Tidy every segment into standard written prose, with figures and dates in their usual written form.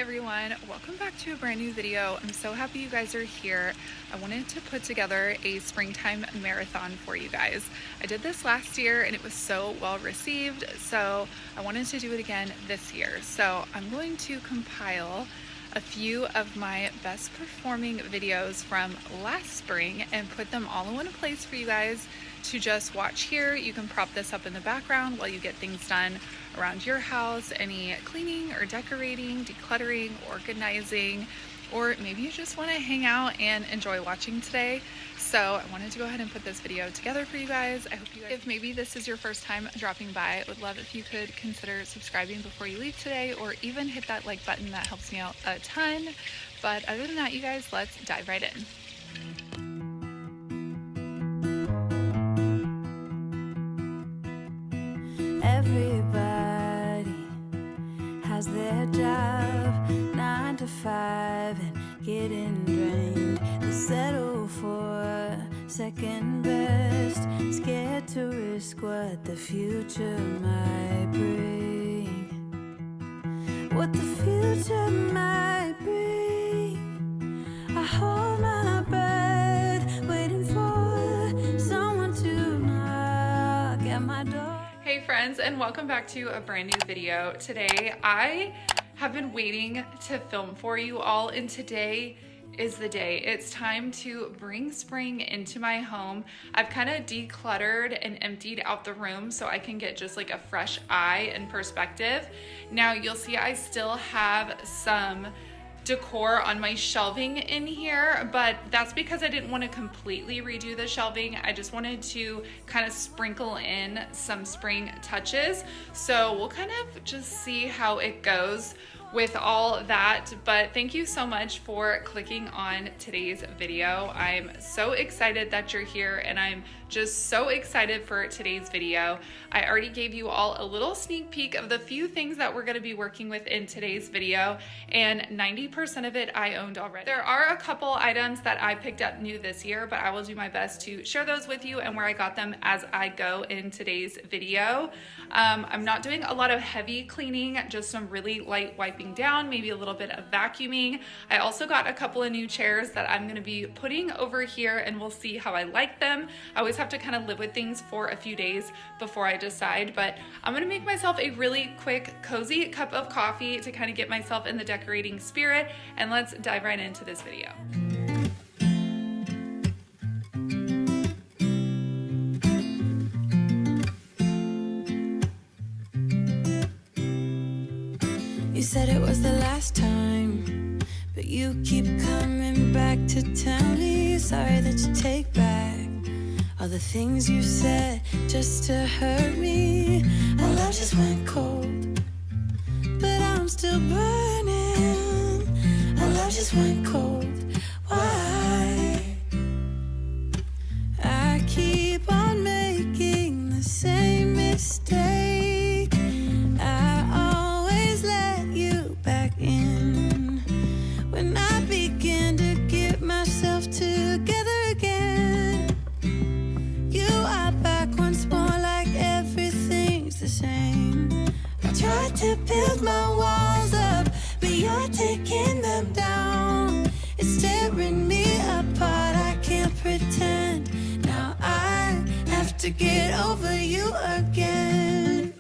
everyone, welcome back to a brand new video. I'm so happy you guys are here. I wanted to put together a springtime marathon for you guys. I did this last year and it was so well received, so I wanted to do it again this year. So I'm going to compile a few of my best performing videos from last spring and put them all in one place for you guys to just watch here. You can prop this up in the background while you get things done around your house, any cleaning or decorating, decluttering, organizing, or maybe you just want to hang out and enjoy watching today. So I wanted to go ahead and put this video together for you guys. I hope you guys, if maybe this is your first time dropping by, I would love if you could consider subscribing before you leave today, or even hit that like button. That helps me out a ton. But other than that, you guys, let's dive right in. Everybody has their job, 9 to 5, and getting drained. They settle for second best, scared to risk what the future might bring. What the future might bring. I hold my breath, waiting for someone to knock at my door. Hey friends, and welcome back to a brand new video. Today I have been waiting to film for you all, and today is the day. It's time to bring spring into my home. I've kind of decluttered and emptied out the room so I can get just like a fresh eye and perspective. Now you'll see I still have some decor on my shelving in here, but that's because I didn't want to completely redo the shelving. I just wanted to kind of sprinkle in some spring touches. So we'll kind of just see how it goes with all that. But thank you so much for clicking on today's video. I'm so excited that you're here, and I'm just so excited for today's video. I already gave you all a little sneak peek of the few things that we're going to be working with in today's video, and 90% of it I owned already. There are a couple items that I picked up new this year, but I will do my best to share those with you and where I got them as I go in today's video. I'm not doing a lot of heavy cleaning, just some really light wiping down, maybe a little bit of vacuuming. I also got a couple of new chairs that I'm going to be putting over here, and we'll see how I like them. I always have to kind of live with things for a few days before I decide, but I'm going to make myself a really quick cozy cup of coffee to kind of get myself in the decorating spirit, and let's dive right into this video. You said it was the last time, but you keep coming back to tell me sorry that you take back all the things you said just to hurt me. Our love just went cold, but I'm still burning. Our love just went cold. Why? I keep on making the same mistake. I always let you back in when I begin to get myself together again. You are back once more, like everything's the same. I tried to build my walls up, but you're taking them down. It's tearing me apart, I can't pretend. Now I have to get over you again.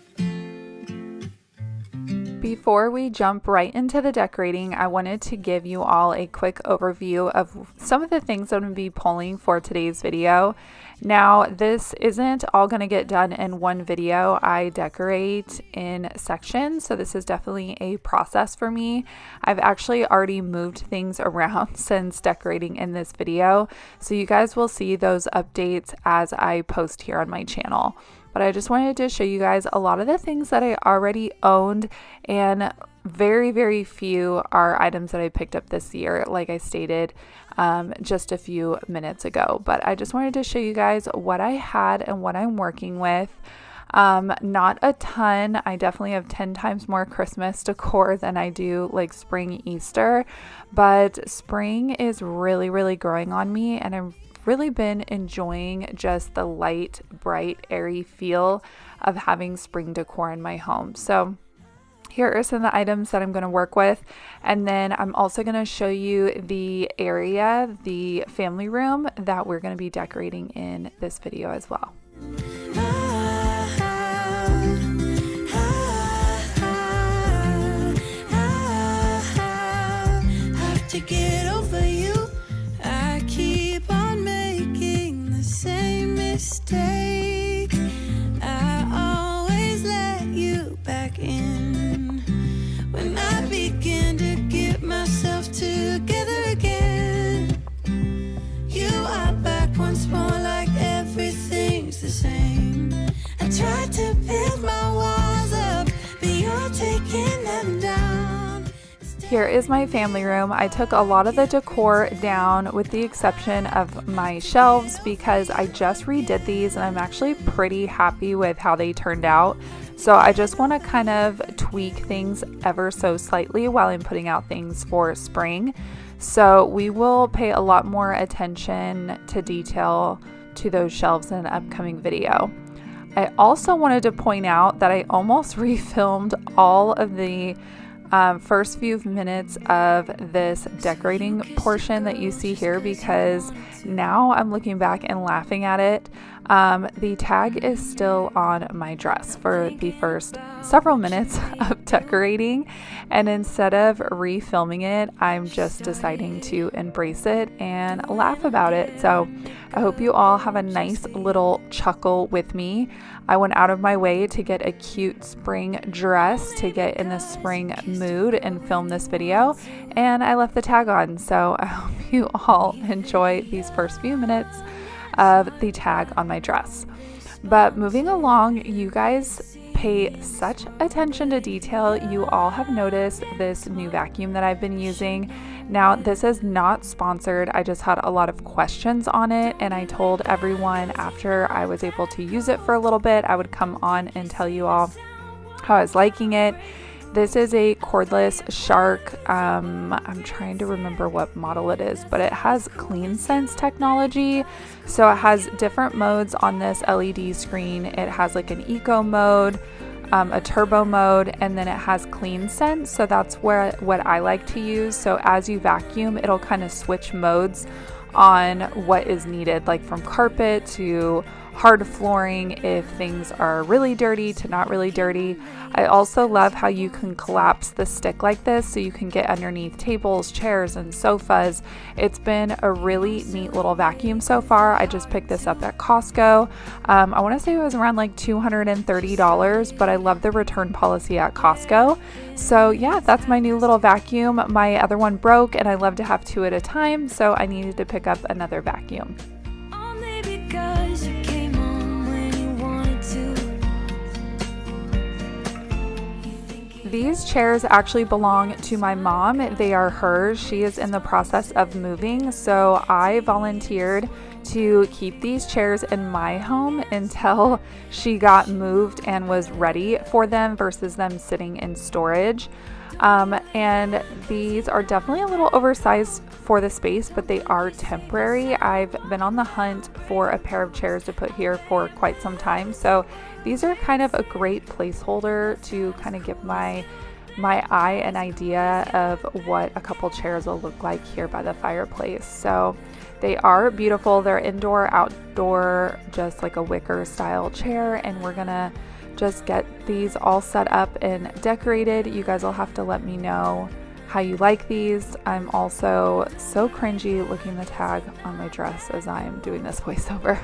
Before we jump right into the decorating, I wanted to give you all a quick overview of some of the things I'm going to be pulling for today's video. Now, this isn't all going to get done in one video. I decorate in sections, so this is definitely a process for me. I've actually already moved things around since decorating in this video, so you guys will see those updates as I post here on my channel. But I just wanted to show you guys a lot of the things that I already owned, and very, very few are items that I picked up this year, like I stated just a few minutes ago. But I just wanted to show you guys what I had and what I'm working with. Not a ton. I definitely have 10 times more Christmas decor than I do like spring, Easter, but spring is really, really growing on me, and I've really been enjoying just the light, bright, airy feel of having spring decor in my home. So here are some of the items that I'm going to work with. And then I'm also going to show you the area, the family room that we're going to be decorating in this video as well. To get over you, I keep on making the same mistake. I always let you back in when I begin to get myself together again. You are back once more, like everything's the same. I tried to build my walls up, but you're taking them down. Here is my family room. I took a lot of the decor down with the exception of my shelves because I just redid these and I'm actually pretty happy with how they turned out. So I just want to kind of tweak things ever so slightly while I'm putting out things for spring. So we will pay a lot more attention to detail to those shelves in an upcoming video. I also wanted to point out that I almost refilmed all of the first few minutes of this decorating portion that you see here because now I'm looking back and laughing at it. The tag is still on my dress for the first several minutes of decorating, and instead of refilming it, I'm just deciding to embrace it and laugh about it. So I hope you all have a nice little chuckle with me. I went out of my way to get a cute spring dress to get in the spring mood and film this video, and I left the tag on. So I hope you all enjoy these first few minutes of the tag on my dress. But moving along, you guys pay such attention to detail. You all have noticed this new vacuum that I've been using. Now, this is not sponsored. I just had a lot of questions on it, and I told everyone after I was able to use it for a little bit, I would come on and tell you all how I was liking it. This is a cordless Shark. I'm trying to remember what model it is, but it has Clean Sense technology. So it has different modes on this LED screen. It has like an eco mode, a turbo mode, and then it has Clean Sense. So that's what I like to use. So as you vacuum, it'll kind of switch modes on what is needed, like from carpet to hard flooring if things are really dirty to not really dirty. I also love how you can collapse the stick like this so you can get underneath tables, chairs, and sofas. It's been a really neat little vacuum so far. I just picked this up at Costco. I want to say it was around like $230, but I love the return policy at Costco. So yeah, that's my new little vacuum. My other one broke and I love to have two at a time, so I needed to pick up another vacuum. Only because you came on when you wanted to. These chairs actually belong to my mom. They are hers. She is in the process of moving, so I volunteered to keep these chairs in my home until she got moved and was ready for them versus them sitting in storage. And these are definitely a little oversized for the space, but they are temporary. I've been on the hunt for a pair of chairs to put here for quite some time, so these are kind of a great placeholder to kind of give my eye an idea of what a couple chairs will look like here by the fireplace. So they are beautiful. They're indoor, outdoor, just like a wicker style chair, and we're gonna just get these all set up and decorated. You guys will have to let me know how you like these. I'm also so cringy looking the tag on my dress as I am doing this voiceover.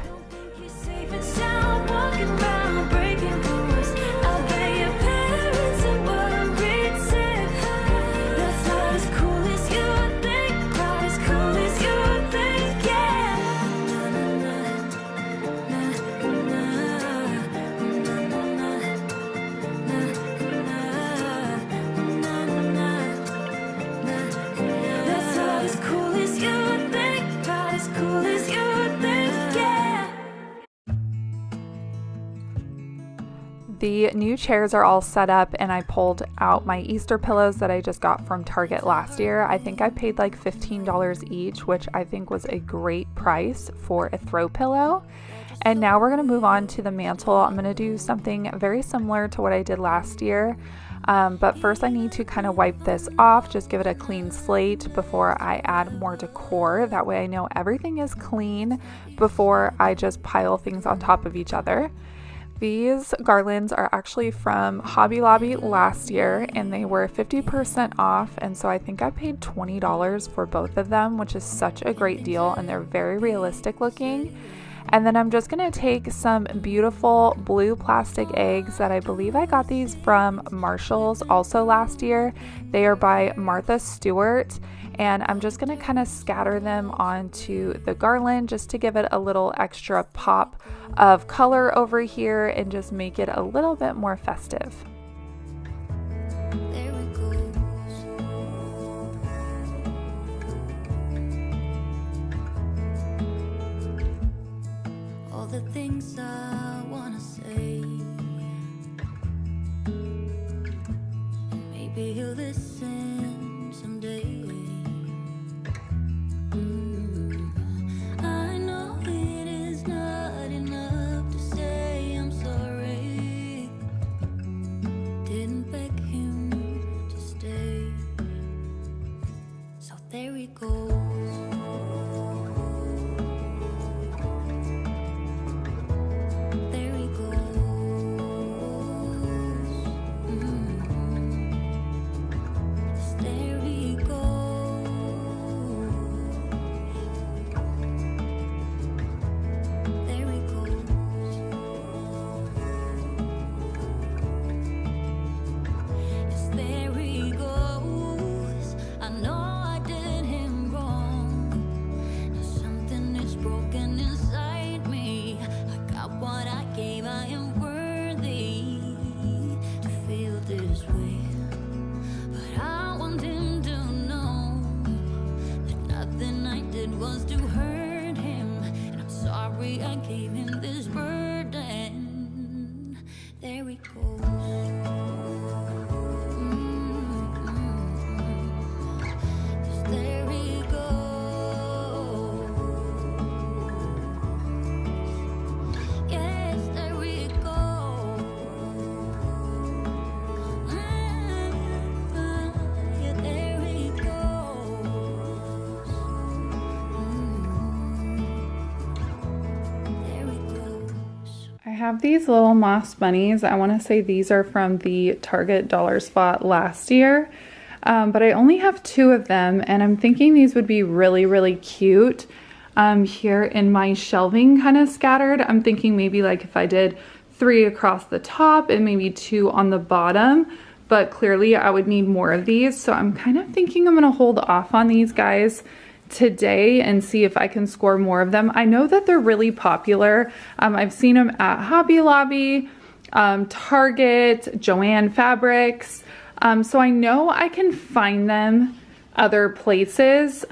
The new chairs are all set up, and I pulled out my Easter pillows that I just got from Target last year. I think I paid like $15 each, which I think was a great price for a throw pillow. And now we're going to move on to the mantle. I'm going to do something very similar to what I did last year. But first I need to kind of wipe this off, just give it a clean slate before I add more decor. That way I know everything is clean before I just pile things on top of each other. These garlands are actually from Hobby Lobby last year and they were 50% off, and so I think I paid $20 for both of them, which is such a great deal, and they're very realistic looking. And then I'm just going to take some beautiful blue plastic eggs that I believe I got these from Marshall's also last year. They are by Martha Stewart, and I'm just going to kind of scatter them onto the garland just to give it a little extra pop of color over here and just make it a little bit more festive. The things I wanna say, and maybe he'll listen someday. I know it is not enough to say I'm sorry. Didn't beg him to stay, so there he goes. I have these little moss bunnies. I want to say these are from the Target dollar spot last year, but I only have 2 of them, and I'm thinking these would be really cute here in my shelving kind of scattered. I'm thinking maybe like if I did 3 across the top and maybe 2 on the bottom, but clearly I would need more of these, so I'm kind of thinking I'm gonna hold off on these guys today and see if I can score more of them. I know that they're really popular. I've seen them at Hobby Lobby, Target, Joann Fabrics, so I know I can find them other places.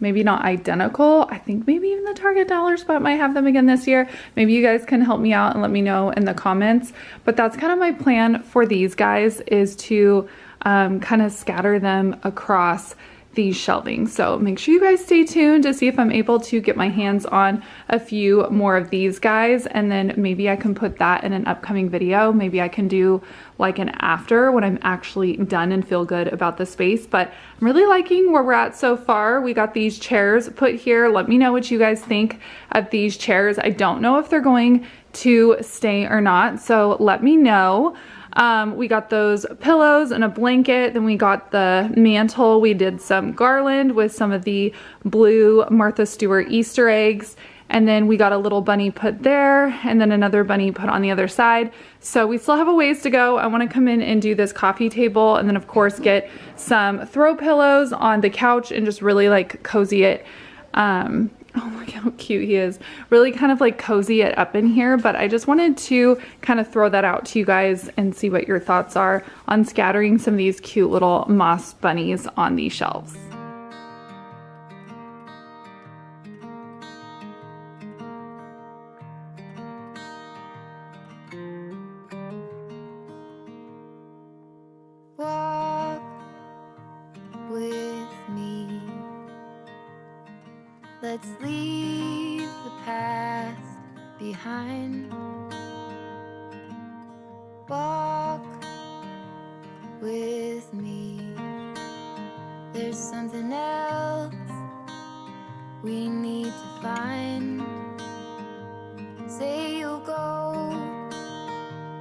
Maybe not identical. I think maybe even the Target dollar spot might have them again this year. Maybe you guys can help me out and let me know in the comments, but that's kind of my plan for these guys, is to kind of scatter them across these shelving. So make sure you guys stay tuned to see if I'm able to get my hands on a few more of these guys, and then maybe I can put that in an upcoming video. Maybe I can do like an after when I'm actually done and feel good about the space. But I'm really liking where we're at so far. We got these chairs put here. Let me know what you guys think of these chairs. I don't know if they're going to stay or not, so let me know. We got those pillows and a blanket. Then we got the mantle. We did some garland with some of the blue Martha Stewart Easter eggs. And then we got a little bunny put there and then another bunny put on the other side. So we still have a ways to go. I want to come in and do this coffee table, and then of course get some throw pillows on the couch and just really like cozy it. Oh, look how cute he is. Really kind of like cozy it up in here, but I just wanted to kind of throw that out to you guys and see what your thoughts are on scattering some of these cute little moss bunnies on these shelves. Walk with me. Let's leave the past behind. Walk there's something else we need to find. Say you'll go,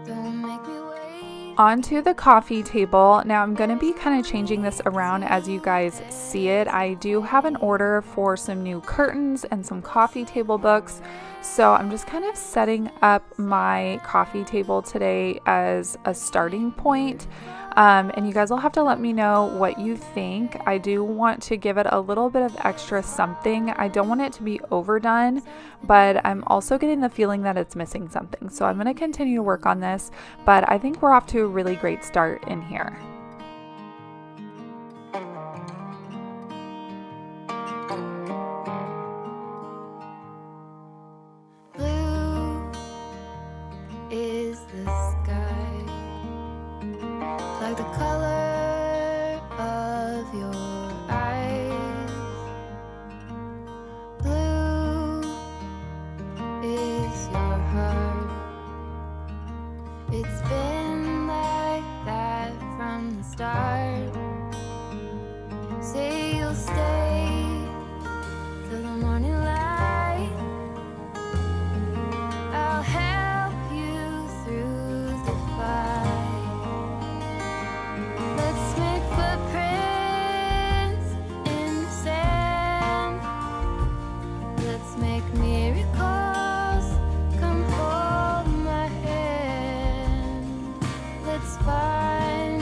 don't make me wait. Onto the coffee table. Now I'm going to be kind of changing this around as you guys see it. I do have an order for some new curtains and some coffee table books. So I'm just kind of setting up my coffee table today as a starting point. And you guys will have to let me know what you think. I do want to give it a little bit of extra something. I don't want it to be overdone, but I'm also getting the feeling that it's missing something. So I'm going to continue to work on this, but I think we're off to a really great start in here. Blue is the sky, like the color of your eyes. Blue is your heart. It's been like that from the start. Say you'll stay till the morning light. I'll help you through the fight. Let's make footprints in the sand. Let's make miracles. Come hold my hand. Let's find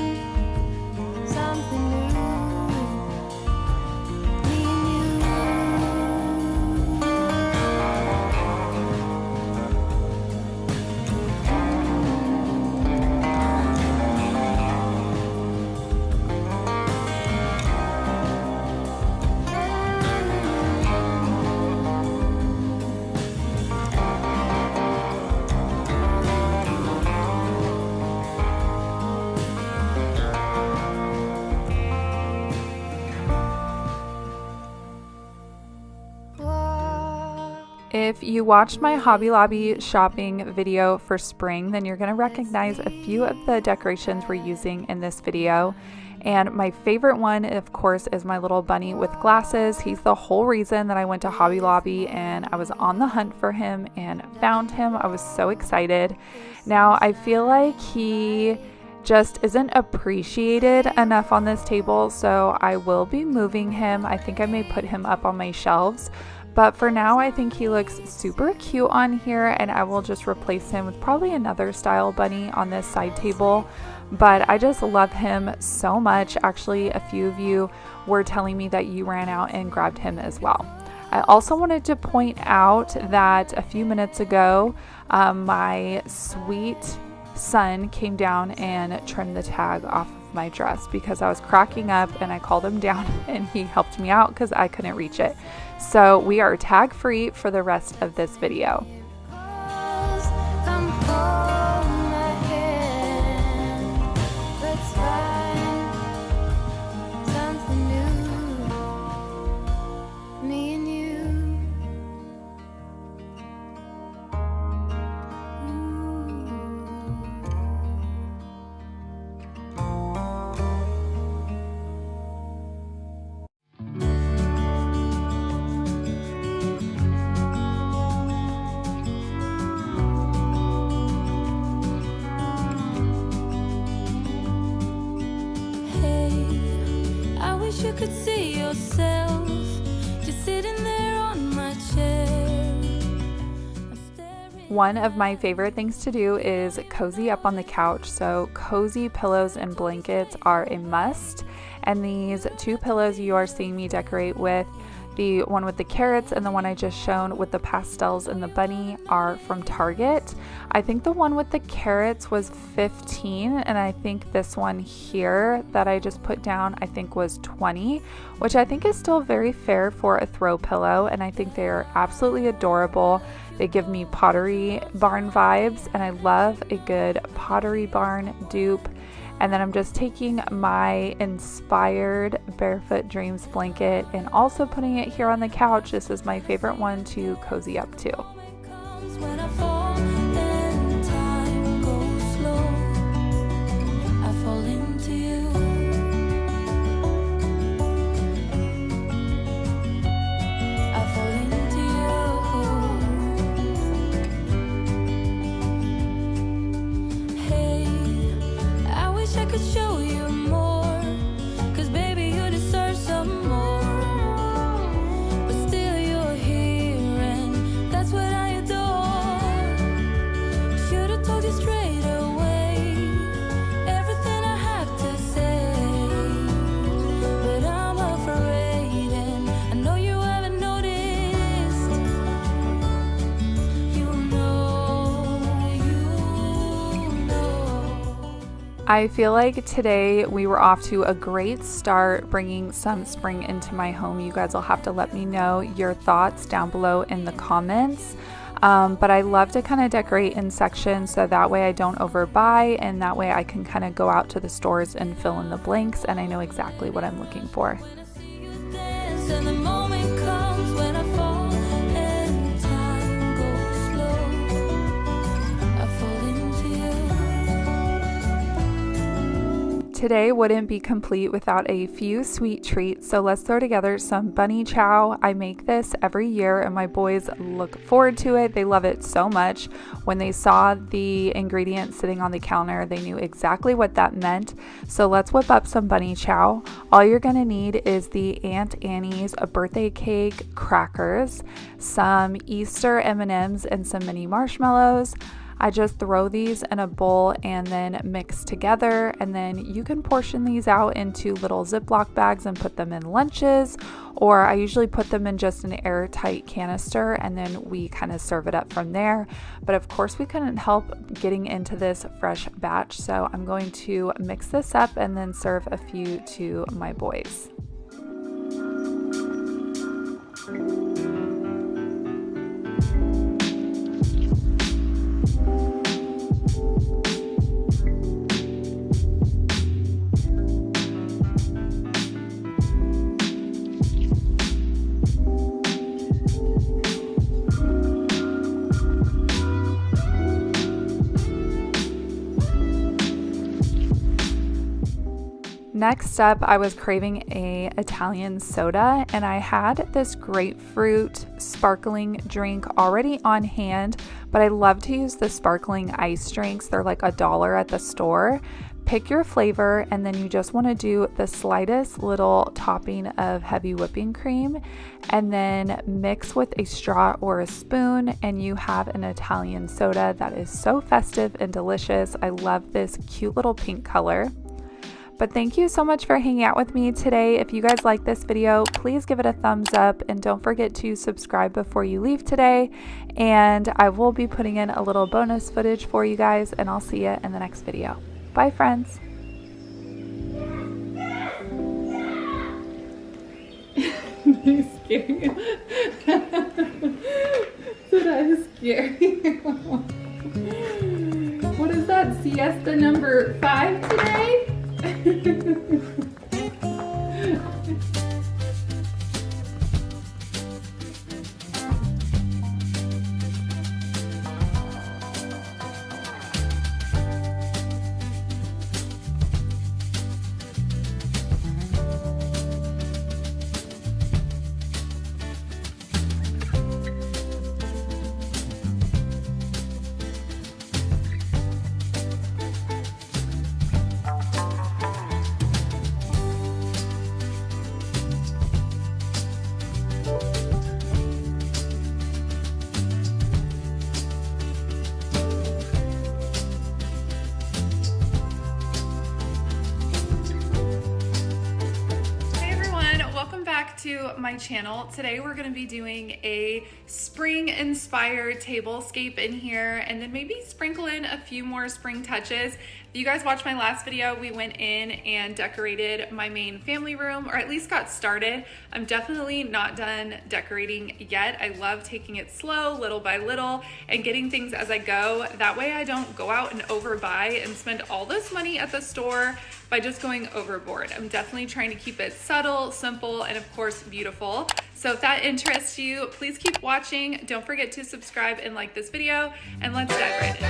something new. Me and you. Walk. If you watched my Hobby Lobby shopping video for spring, then you're going to recognize a few of the decorations we're using in this video. And my favorite one, of course, is my little bunny with glasses. He's the whole reason that I went to Hobby Lobby, and I was on the hunt for him and found him. I was so excited. Now, I feel like he just isn't appreciated enough on this table, so I will be moving him. I think I may put him up on my shelves. But for now, I think he looks super cute on here, and I will just replace him with probably another style bunny on this side table. But I just love him so much. Actually, a few of you were telling me that you ran out and grabbed him as well. I also wanted to point out that a few minutes ago, my sweet son came down and trimmed the tag off of my dress because I was cracking up, and I called him down and he helped me out because I couldn't reach it. So we are tag free for the rest of this video. Come hold my hand. Let's find something new. Me and you. You could see yourself just sitting there on my chair. One of my favorite things to do is cozy up on the couch. So cozy pillows and blankets are a must. And these two pillows you are seeing me decorate with, the one with the carrots and the one I just shown with the pastels and the bunny, are from Target. I think the one with the carrots was $15, and I think this one here that I just put down I think was $20, which I think is still very fair for a throw pillow, and I think they are absolutely adorable. They give me Pottery Barn vibes, and I love a good Pottery Barn dupe. And then I'm just taking my inspired Barefoot Dreams blanket and also putting it here on the couch. This is my favorite one to cozy up to. When I fall and time goes slow, I fall into you. I feel like today we were off to a great start bringing some spring into my home. You guys will have to let me know your thoughts down below in the comments. But I love to kind of decorate in sections so that way I don't overbuy, and that way I can kind of go out to the stores and fill in the blanks and I know exactly what I'm looking for. Today wouldn't be complete without a few sweet treats, so let's throw together some bunny chow. I make this every year and my boys look forward to it. They love it so much. When they saw the ingredients sitting on the counter, they knew exactly what that meant. So let's whip up some bunny chow. All you're gonna need is the Aunt Annie's birthday cake, crackers, some Easter M&Ms, and some mini marshmallows. I just throw these in a bowl and then mix together, and then you can portion these out into little Ziploc bags and put them in lunches, or I usually put them in just an airtight canister and then we kind of serve it up from there. But of course we couldn't help getting into this fresh batch, so I'm going to mix this up and then serve a few to my boys. Next up, I was craving a Italian soda, and I had this grapefruit sparkling drink already on hand, but I love to use the sparkling ice drinks. They're like $1 at the store. Pick your flavor, and then you just want to do the slightest little topping of heavy whipping cream, and then mix with a straw or a spoon, and you have an Italian soda that is so festive and delicious. I love this cute little pink color. But thank you so much for hanging out with me today. If you guys like this video, please give it a thumbs up and don't forget to subscribe before you leave today. And I will be putting in a little bonus footage for you guys, and I'll see you in the next video. Bye, friends. You scary. So that is scary. What is that? Siesta number 5 today? To my channel. Today we're going to be doing a spring inspired tablescape in here, and then maybe sprinkle in a few more spring touches. If you guys watched my last video, we went in and decorated my main family room, or at least got started. I'm definitely not done decorating yet. I love taking it slow, little by little, and getting things as I go. That way I don't go out and overbuy and spend all this money at the store by just going overboard. I'm definitely trying to keep it subtle, simple, and of course beautiful. So if that interests you, please keep watching. Don't forget to subscribe and like this video, and let's dive right in.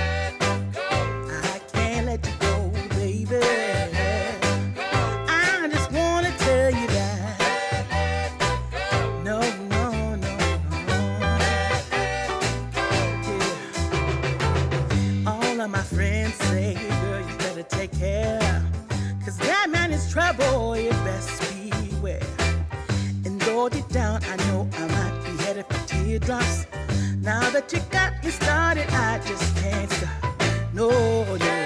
I can't let you go, baby. I just want to tell you that. No, no, no, no. Yeah. All of my friends say, girl, you better take care. 'Cause that man is trouble, you best beware. And though deep down, I know I might be headed for teardrops. Now that you got me started, I just can't stop. No, no.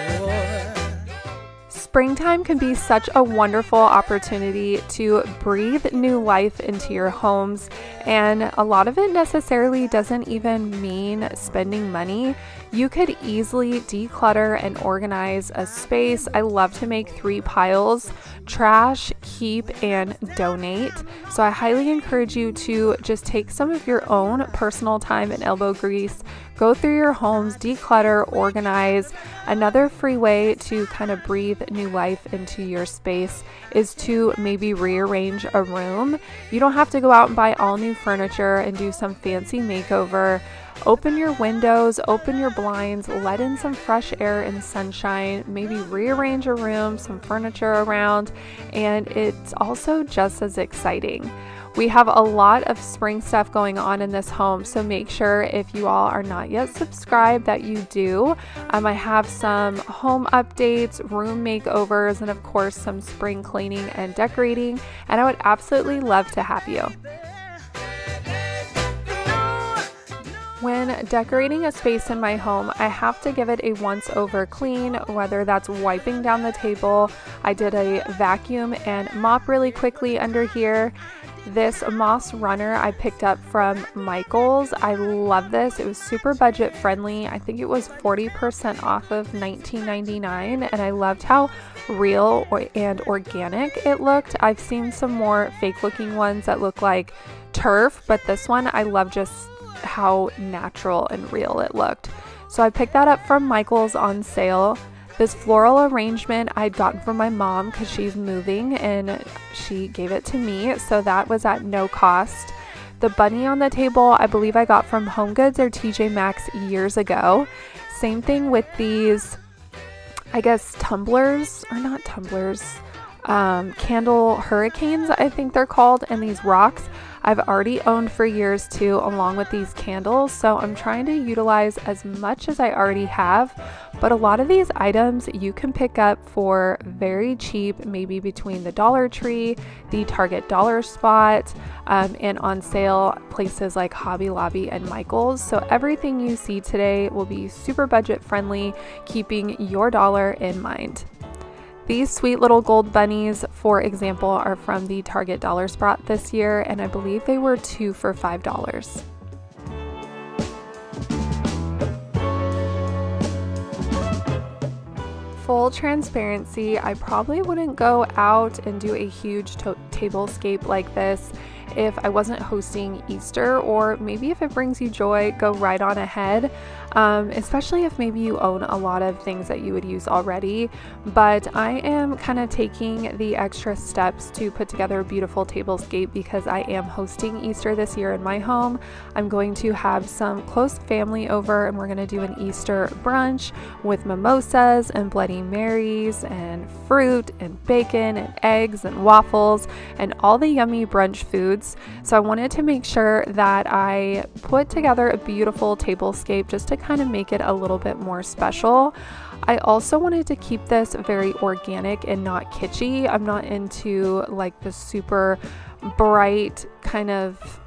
Springtime Springtime can be such a wonderful opportunity to breathe new life into your homes, and a lot of it necessarily doesn't even mean spending money. You could easily declutter and organize a space. I love to make 3 piles: trash, keep, and donate. So I highly encourage you to just take some of your own personal time and elbow grease, go through your homes, declutter, organize. Another free way to kind of breathe new life into your space is to maybe rearrange a room. You don't have to go out and buy all new furniture and do some fancy makeover. Open your windows, open your blinds, let in some fresh air and sunshine, maybe rearrange a room, some furniture around, and it's also just as exciting. We have a lot of spring stuff going on in this home, so make sure if you all are not yet subscribed that you do. I have some home updates, room makeovers, and of course some spring cleaning and decorating, and I would absolutely love to have you. When decorating a space in my home, I have to give it a once-over clean, whether that's wiping down the table. I did a vacuum and mop really quickly under here. This moss runner I picked up from Michael's. I love this. It was super budget friendly. I think it was 40% off of $19.99, and I loved how real and organic it looked. I've seen some more fake looking ones that look like turf, but this one I love just how natural and real it looked. So I picked that up from Michael's on sale. This floral arrangement I'd gotten from my mom because she's moving and she gave it to me, so that was at no cost. The bunny on the table I believe I got from HomeGoods or TJ Maxx years ago. Same thing with these, I guess tumblers, or not tumblers, candle hurricanes I think they're called, and these rocks I've already owned for years too, along with these candles, so I'm trying to utilize as much as I already have. But a lot of these items you can pick up for very cheap, maybe between the Dollar Tree, the Target dollar spot, and on sale places like Hobby Lobby and Michael's. So everything you see today will be super budget friendly, keeping your dollar in mind. These sweet little gold bunnies, for example, are from the Target dollar spot this year, and I believe they were 2 for $5. Full transparency, I probably wouldn't go out and do a huge tablescape like this if I wasn't hosting Easter, or maybe if it brings you joy, go right on ahead, especially if maybe you own a lot of things that you would use already. But I am kind of taking the extra steps to put together a beautiful tablescape because I am hosting Easter this year in my home. I'm going to have some close family over, and we're going to do an Easter brunch with mimosas and Bloody Marys and fruit and bacon and eggs and waffles and all the yummy brunch foods. So I wanted to make sure that I put together a beautiful tablescape just to kind of make it a little bit more special. I also wanted to keep this very organic and not kitschy. I'm not into like the super bright kind of,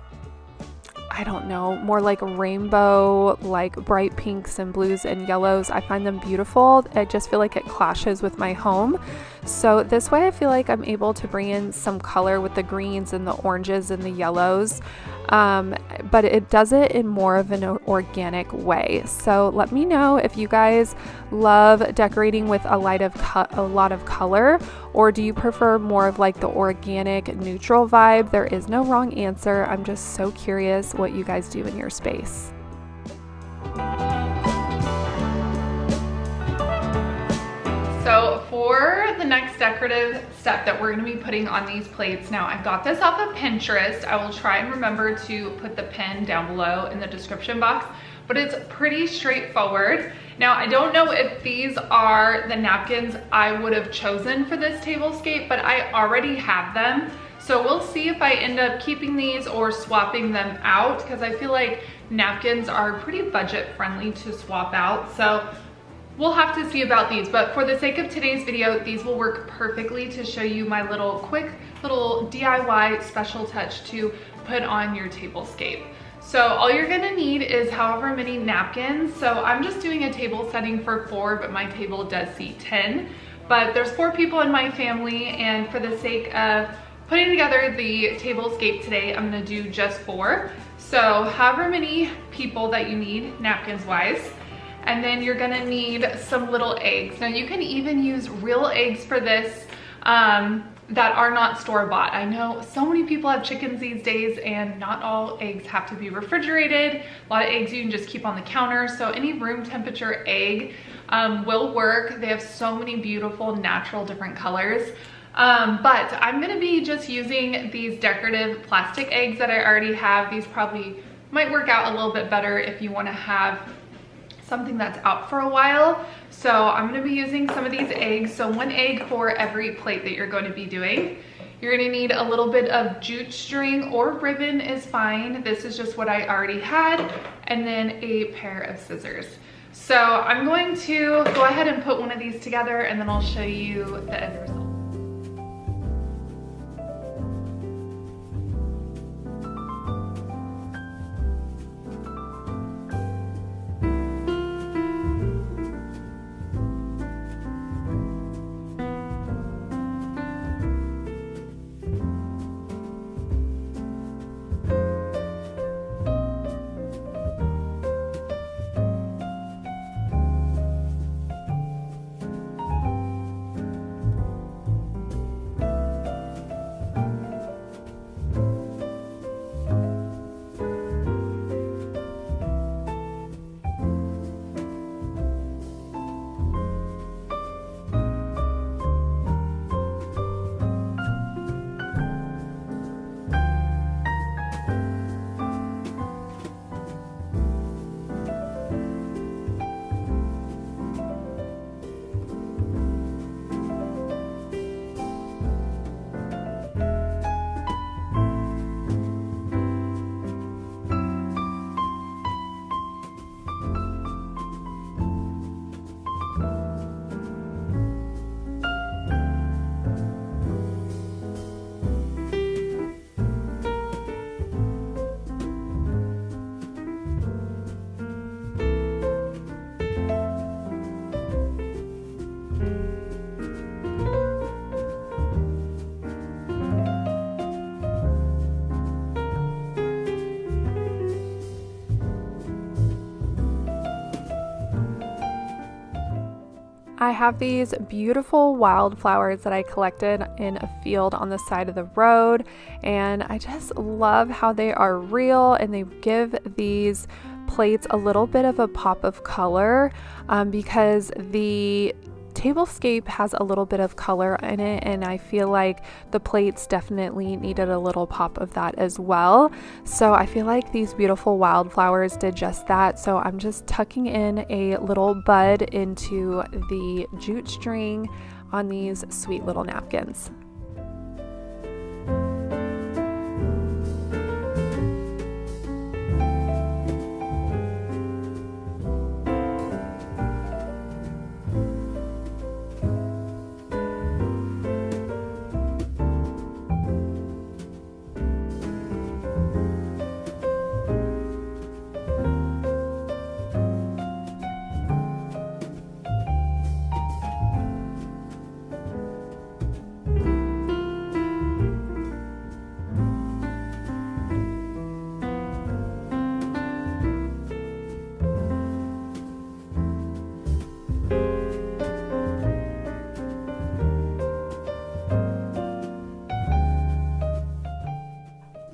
I don't know, more like rainbow, like bright pinks and blues and yellows. I find them beautiful. I just feel like it clashes with my home. So this way I feel like I'm able to bring in some color with the greens and the oranges and the yellows. But it does it in more of an organic way. So let me know if you guys love decorating with a lot of color, or do you prefer more of like the organic neutral vibe? There is no wrong answer. I'm just so curious what you guys do in your space. So for the next decorative step that we're going to be putting on these plates, now I got this off of Pinterest. I will try and remember to put the pin down below in the description box, but it's pretty straightforward. Now I don't know if these are the napkins I would have chosen for this tablescape, but I already have them. So we'll see if I end up keeping these or swapping them out, because I feel like napkins are pretty budget friendly to swap out. So we'll have to see about these, but for the sake of today's video, these will work perfectly to show you my quick little DIY special touch to put on your tablescape. So all you're gonna need is however many napkins. So I'm just doing a table setting for 4, but my table does seat 10. but there's 4 people in my family, and for the sake of putting together the tablescape today, I'm gonna do just 4. So however many people that you need, napkins wise, and then you're gonna need some little eggs. Now you can even use real eggs for this that are not store-bought. I know so many people have chickens these days, and not all eggs have to be refrigerated. A lot of eggs you can just keep on the counter, so any room temperature egg will work. They have so many beautiful natural different colors. But I'm gonna be just using these decorative plastic eggs that I already have. These probably might work out a little bit better if you wanna have something that's out for a while. So I'm gonna be using some of these eggs. So 1 egg for every plate that you're going to be doing. You're gonna need a little bit of jute string or ribbon is fine. This is just what I already had. And then a pair of scissors. So I'm going to go ahead and put one of these together, and then I'll show you the end result. I have these beautiful wildflowers that I collected in a field on the side of the road, and I just love how they are real and they give these plates a little bit of a pop of color because the tablescape has a little bit of color in it, and I feel like the plates definitely needed a little pop of that as well. So I feel like these beautiful wildflowers did just that. So I'm just tucking in a little bud into the jute string on these sweet little napkins.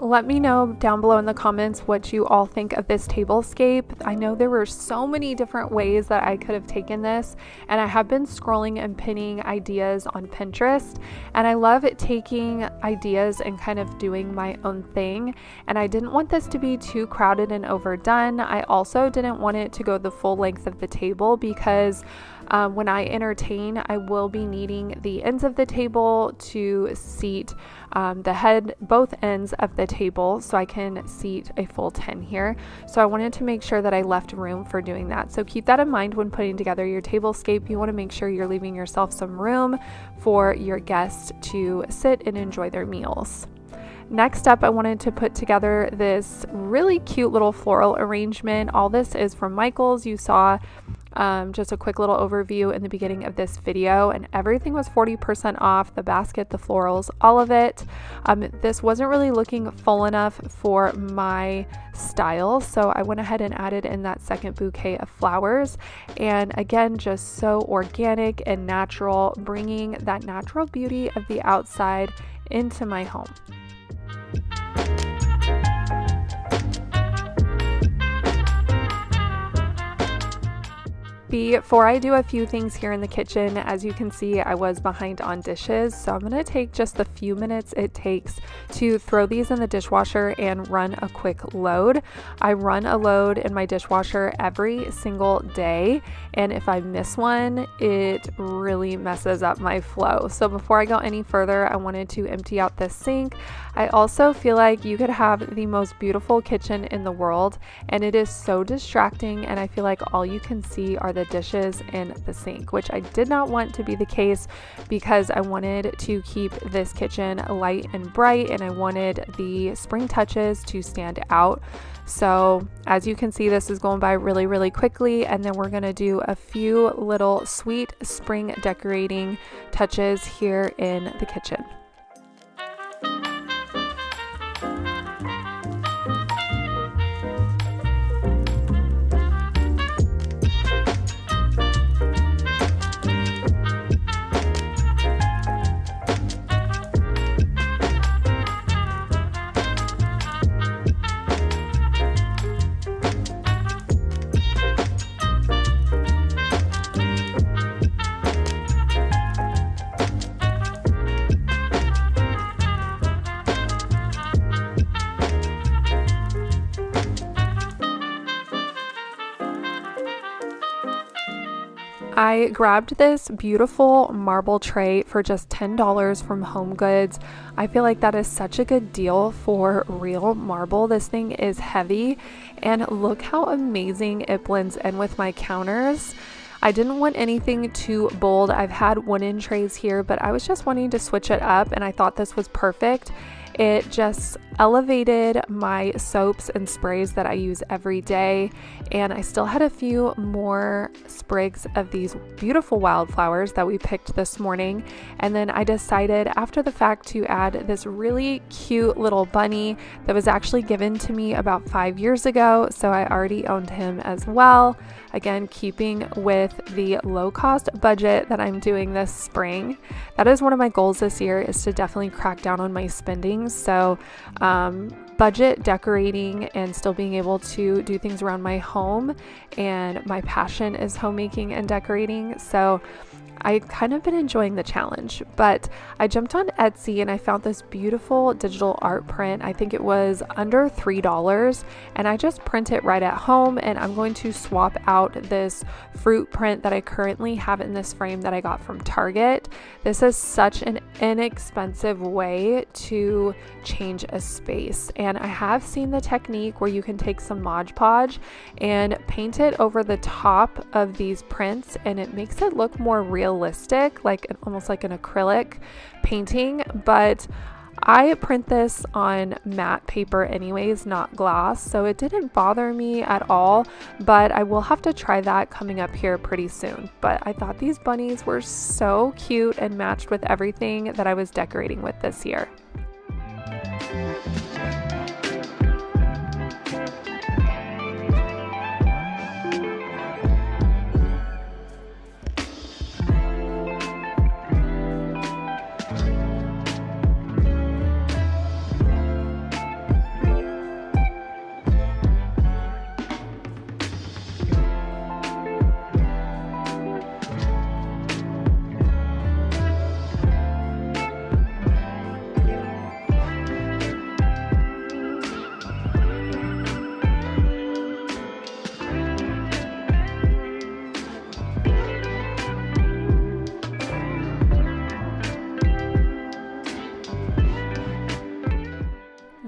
Let me know down below in the comments what you all think of this tablescape. I know there were so many different ways that I could have taken this, and I have been scrolling and pinning ideas on Pinterest, and I love taking ideas and kind of doing my own thing. And I didn't want this to be too crowded and overdone. I also didn't want it to go the full length of the table because when I entertain, I will be needing the ends of the table to seat both ends of the table, so I can seat a full 10 here. So I wanted to make sure that I left room for doing that. So keep that in mind when putting together your tablescape. You want to make sure you're leaving yourself some room for your guests to sit and enjoy their meals. Next up, I wanted to put together this really cute little floral arrangement. All this is from Michael's. You saw just a quick little overview in the beginning of this video, and everything was 40% off: the basket, the florals, all of it. This wasn't really looking full enough for my style, so I went ahead and added in that second bouquet of flowers, and again, just so organic and natural, bringing that natural beauty of the outside into my home. Before I do a few things here in the kitchen, as you can see, I was behind on dishes, so I'm going to take just the few minutes it takes to throw these in the dishwasher and run a quick load. I run a load in my dishwasher every single day, and if I miss one, it really messes up my flow. So before I go any further, I wanted to empty out this sink. I also feel like you could have the most beautiful kitchen in the world, and it is so distracting, and I feel like all you can see are the dishes in the sink, which I did not want to be the case because I wanted to keep this kitchen light and bright, and I wanted the spring touches to stand out. So as you can see, this is going by really, really quickly, and then we're going to do a few little sweet spring decorating touches here in the kitchen. I grabbed this beautiful marble tray for just $10 from Home Goods. I feel like that is such a good deal for real marble. This thing is heavy, and look how amazing it blends in with my counters. I didn't want anything too bold. I've had wooden trays here, but I was just wanting to switch it up, and I thought this was perfect. It just elevated my soaps and sprays that I use every day, and I still had a few more sprigs of these beautiful wildflowers that we picked this morning. And then I decided after the fact to add this really cute little bunny that was actually given to me about 5 years ago, so I already owned him as well. Again, keeping with the low cost budget that I'm doing this spring. That is one of my goals this year, is to definitely crack down on my spending. So budget decorating and still being able to do things around my home, and my passion is homemaking and decorating. So I've kind of been enjoying the challenge, but I jumped on Etsy and I found this beautiful digital art print. I think it was under $3, and I just print it right at home, and I'm going to swap out this fruit print that I currently have in this frame that I got from Target. This is such an inexpensive way to change a space, and I have seen the technique where you can take some Mod Podge and paint it over the top of these prints, and it makes it look more realistic, like almost like an acrylic painting. But I print this on matte paper anyways, not glass, so it didn't bother me at all, but I will have to try that coming up here pretty soon. But I thought these bunnies were so cute and matched with everything that I was decorating with this year.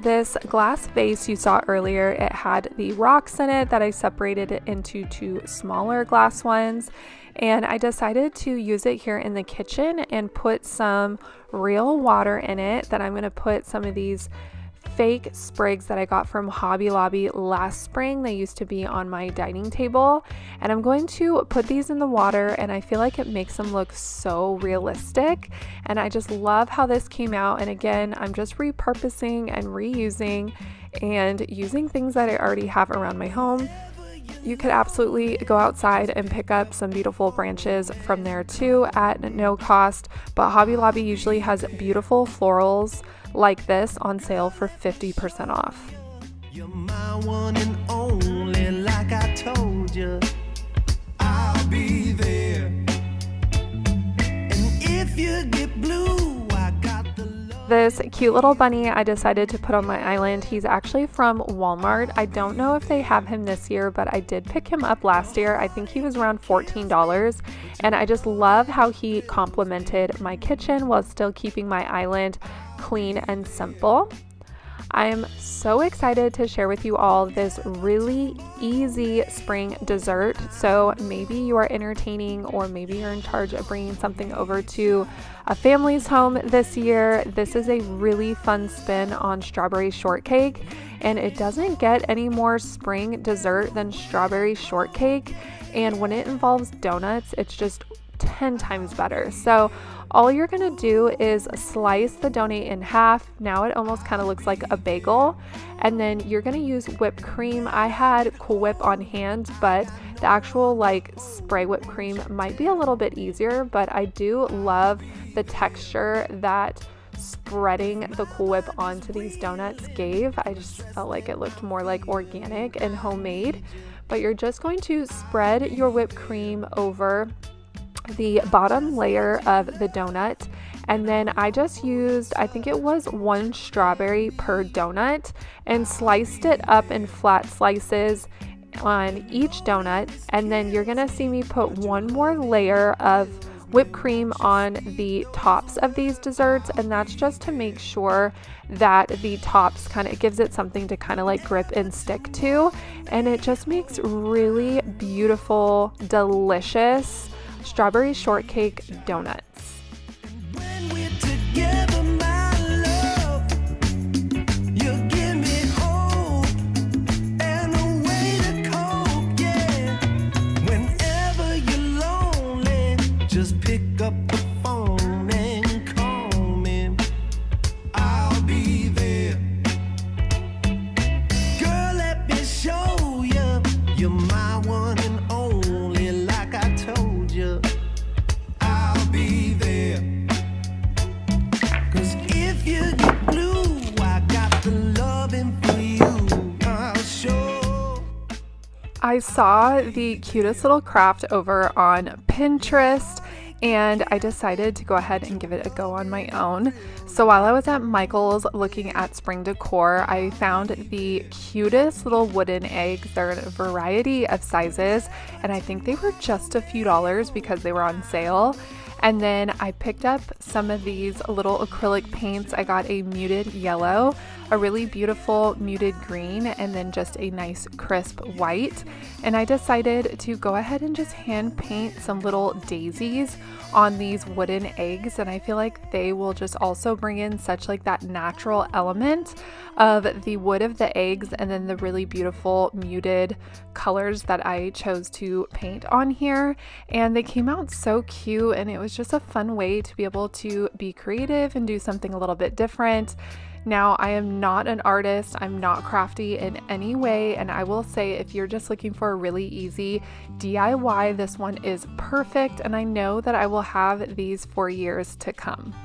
This glass vase you saw earlier, it had the rocks in it that I separated it into 2 smaller glass ones, and I decided to use it here in the kitchen and put some real water in it that I'm going to put some of these fake sprigs that I got from Hobby Lobby last spring. They used to be on my dining table, and I'm going to put these in the water, and I feel like it makes them look so realistic, and I just love how this came out. And again, I'm just repurposing and reusing and using things that I already have around my home. You could absolutely go outside and pick up some beautiful branches from there too at no cost, but Hobby Lobby usually has beautiful florals like this on sale for 50% off. You're my one and only, like I told you, I'll be there. And if you get blue, I got the love. This cute little bunny I decided to put on my island. He's actually from Walmart. I don't know if they have him this year, but I did pick him up last year. I think he was around $14, and I just love how he complemented my kitchen while still keeping my island clean and simple. I'm so excited to share with you all this really easy spring dessert. So maybe you are entertaining, or maybe you're in charge of bringing something over to a family's home this year. This is a really fun spin on strawberry shortcake, and it doesn't get any more spring dessert than strawberry shortcake. And when it involves donuts, it's just 10 times better. So all you're gonna do is slice the donut in half. Now it almost kind of looks like a bagel, and then you're gonna use whipped cream. I had Cool Whip on hand, but the actual like spray whipped cream might be a little bit easier, but I do love the texture that spreading the Cool Whip onto these donuts gave. I just felt like it looked more like organic and homemade. But you're just going to spread your whipped cream over the bottom layer of the donut, and then I just used, I think it was 1 strawberry per donut, and sliced it up in flat slices on each donut. And then you're gonna see me put one more layer of whipped cream on the tops of these desserts, and that's just to make sure that the tops kind of gives it something to kind of like grip and stick to, and it just makes really beautiful, delicious strawberry shortcake donuts. When we're together, my love, you give me hope and a way to cope, yeah. Whenever you're lonely, just pick up the phone and call me. I'll be there. Girl, let me show you, you're my one and only, like I told you. I'll be there. 'Cause if you get blue, I got the loving for you. I'll show. I saw the cutest little craft over on Pinterest, and I decided to go ahead and give it a go on my own. So while I was at Michael's looking at spring decor, I found the cutest little wooden eggs. They're in a variety of sizes, and I think they were just a few dollars because they were on sale. And then I picked up some of these little acrylic paints. I got a muted yellow, a really beautiful muted green, and then just a nice crisp white. And I decided to go ahead and just hand paint some little daisies on these wooden eggs, and I feel like they will just also bring in such like that natural element of the wood of the eggs, and then the really beautiful muted colors that I chose to paint on here. And they came out so cute, and it was just a fun way to be able to be creative and do something a little bit different. Now, I am not an artist, I'm not crafty in any way, and I will say if you're just looking for a really easy DIY, this one is perfect, and I know that I will have these for years to come.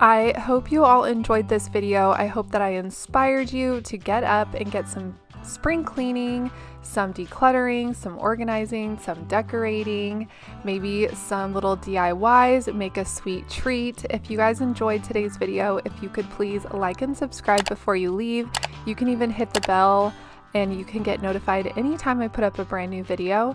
I hope you all enjoyed this video. I hope that I inspired you to get up and get some spring cleaning, some decluttering, some organizing, some decorating, maybe some little DIYs, make a sweet treat. If you guys enjoyed today's video, if you could please like and subscribe before you leave. You can even hit the bell and you can get notified anytime I put up a brand new video.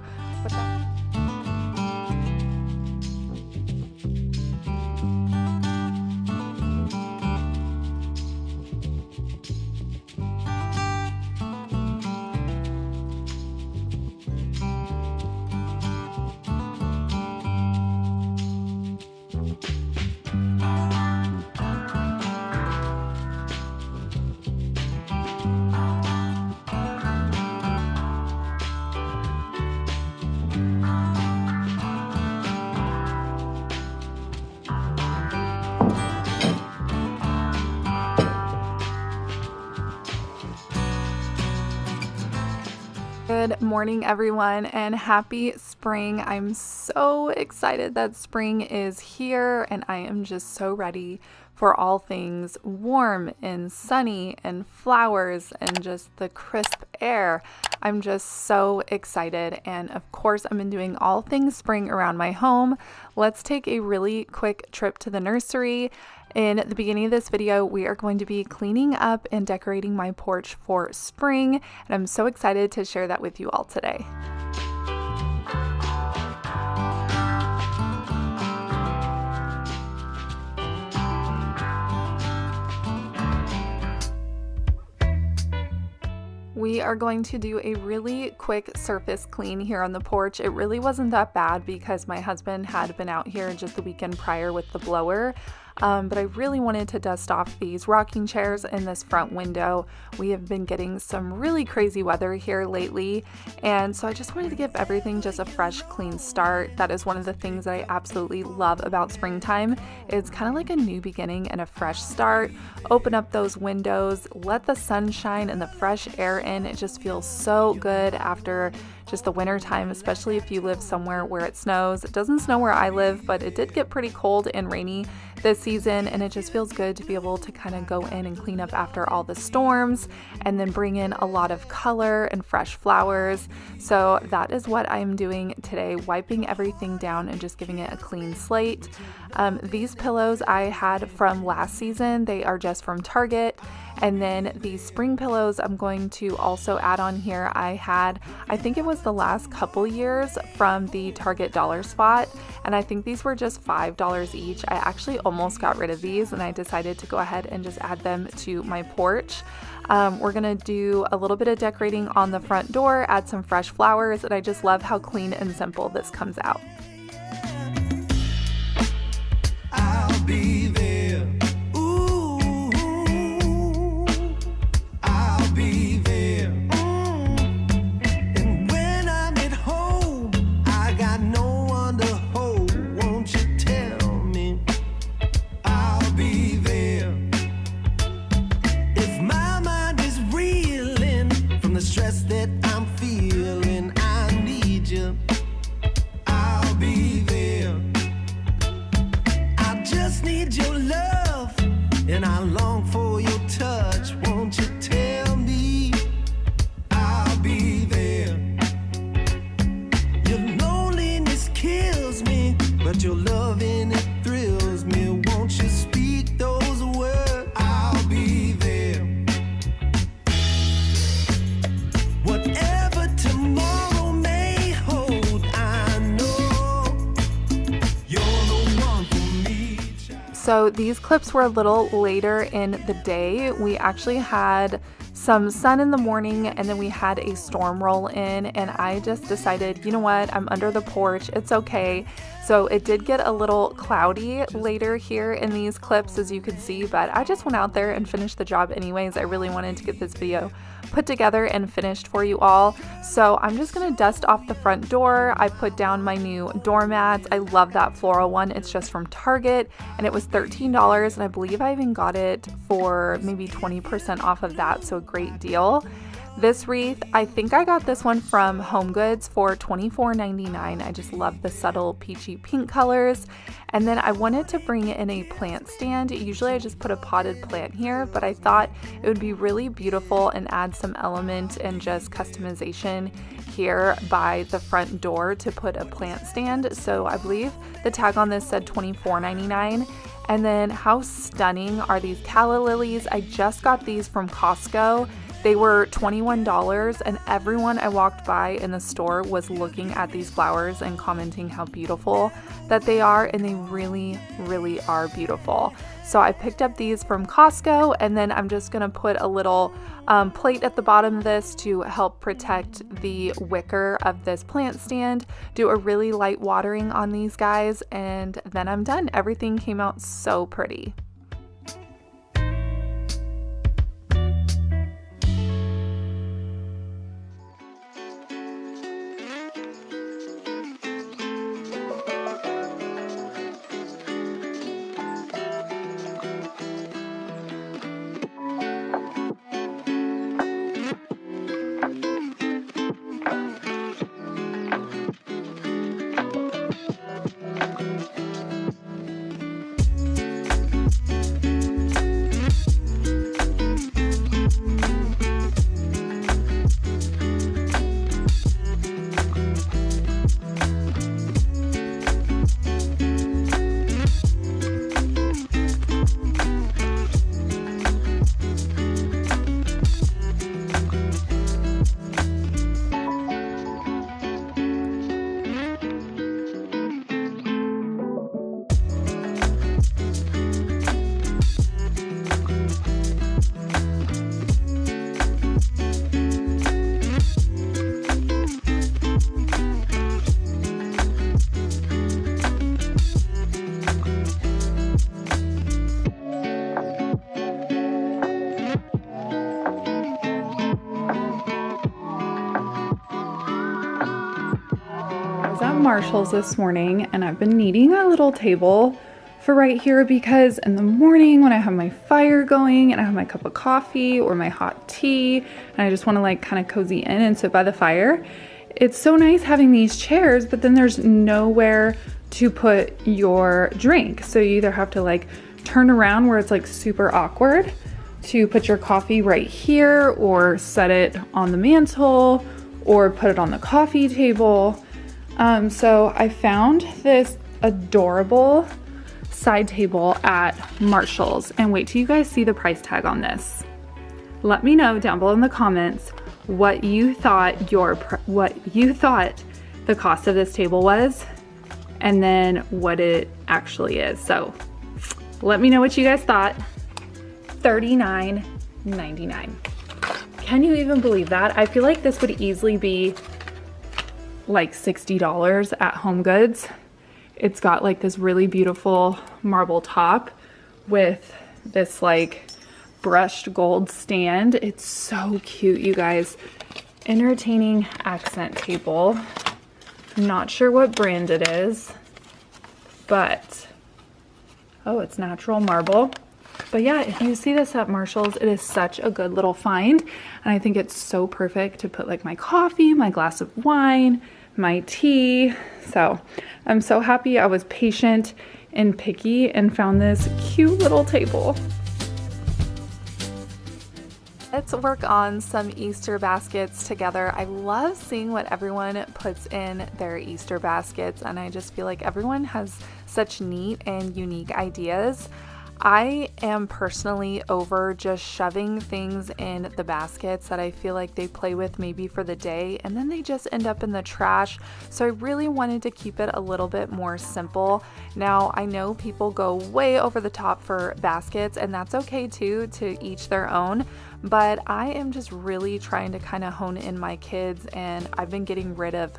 Good morning, everyone, and happy spring. I'm so excited that spring is here, and I am just so ready for all things warm and sunny and flowers and just the crisp air. I'm just so excited, and of course, I've been doing all things spring around my home. Let's take a really quick trip to the nursery. In the beginning of this video, we are going to be cleaning up and decorating my porch for spring, and I'm so excited to share that with you all today. We are going to do a really quick surface clean here on the porch. It really wasn't that bad because my husband had been out here just the weekend prior with the blower. But I really wanted to dust off these rocking chairs in this front window. We have been getting some really crazy weather here lately, and so I just wanted to give everything just a fresh, clean start. That is one of the things that I absolutely love about springtime. It's kind of like a new beginning and a fresh start. Open up those windows, let the sunshine and the fresh air in. It just feels so good after just the winter time, especially if you live somewhere where it snows. It doesn't snow where I live, but it did get pretty cold and rainy this season, and it just feels good to be able to kind of go in and clean up after all the storms and then bring in a lot of color and fresh flowers. So that is what I'm doing today, wiping everything down and just giving it a clean slate. These pillows I had from last season. They are just from Target. And then these spring pillows I'm going to also add on here. I think it was the last couple years from the Target dollar spot, and I think these were just $5 each. I actually almost got rid of these, and I decided to go ahead and just add them to my porch. We're gonna do a little bit of decorating on the front door, add some fresh flowers, and I just love how clean and simple this comes out. I'll be there. So these clips were a little later in the day. We actually had some sun in the morning, and then we had a storm roll in, and I just decided, you know what, I'm under the porch, it's okay. So it did get a little cloudy later here in these clips, as you can see, but I just went out there and finished the job anyways. I really wanted to get this video put together and finished for you all. So I'm just gonna dust off the front door. I put down my new doormats. I love that floral one. It's just from Target, and it was $13, and I believe I even got it for maybe 20% off of that, so a great deal. This wreath, I think I got this one from Home Goods for $24.99. I just love the subtle peachy pink colors. And then I wanted to bring it in a plant stand. Usually I just put a potted plant here, but I thought it would be really beautiful and add some element and just customization here by the front door to put a plant stand. So I believe the tag on this said $24.99. And then how stunning are these calla lilies? I just got these from Costco. They were $21, and everyone I walked by in the store was looking at these flowers and commenting how beautiful that they are, and they really, really are beautiful. So I picked up these from Costco, and then I'm just gonna put a little plate at the bottom of this to help protect the wicker of this plant stand, do a really light watering on these guys, and then I'm done. Everything came out so pretty. Marshall's this morning and I've been needing a little table for right here because in the morning when I have my fire going and I have my cup of coffee or my hot tea and I just want to like kind of cozy in and sit by the fire, it's so nice having these chairs, but then there's nowhere to put your drink. So you either have to like turn around where it's like super awkward to put your coffee right here or set it on the mantle or put it on the coffee table. So I found this adorable side table at Marshall's, and wait till you guys see the price tag on this. Let me know down below in the comments what you thought the cost of this table was and then what it actually is. So let me know what you guys thought. $39.99. Can you even believe that? I feel like this would easily be like $60 at Home Goods. It's got like this really beautiful marble top with this like brushed gold stand. It's so cute, you guys. Entertaining accent table. I'm not sure what brand it is, but oh, it's natural marble. But yeah, if you see this at Marshall's, it is such a good little find. And I think it's so perfect to put like my coffee, my glass of wine, my tea. So I'm so happy I was patient and picky and found this cute little table. Let's work on some Easter baskets together. I love seeing what everyone puts in their Easter baskets, and I just feel like everyone has such neat and unique ideas. I am personally over just shoving things in the baskets that I feel like they play with maybe for the day and then they just end up in the trash. So I really wanted to keep it a little bit more simple. Now I know people go way over the top for baskets, and that's okay too, to each their own. But I am just really trying to kind of hone in my kids, and I've been getting rid of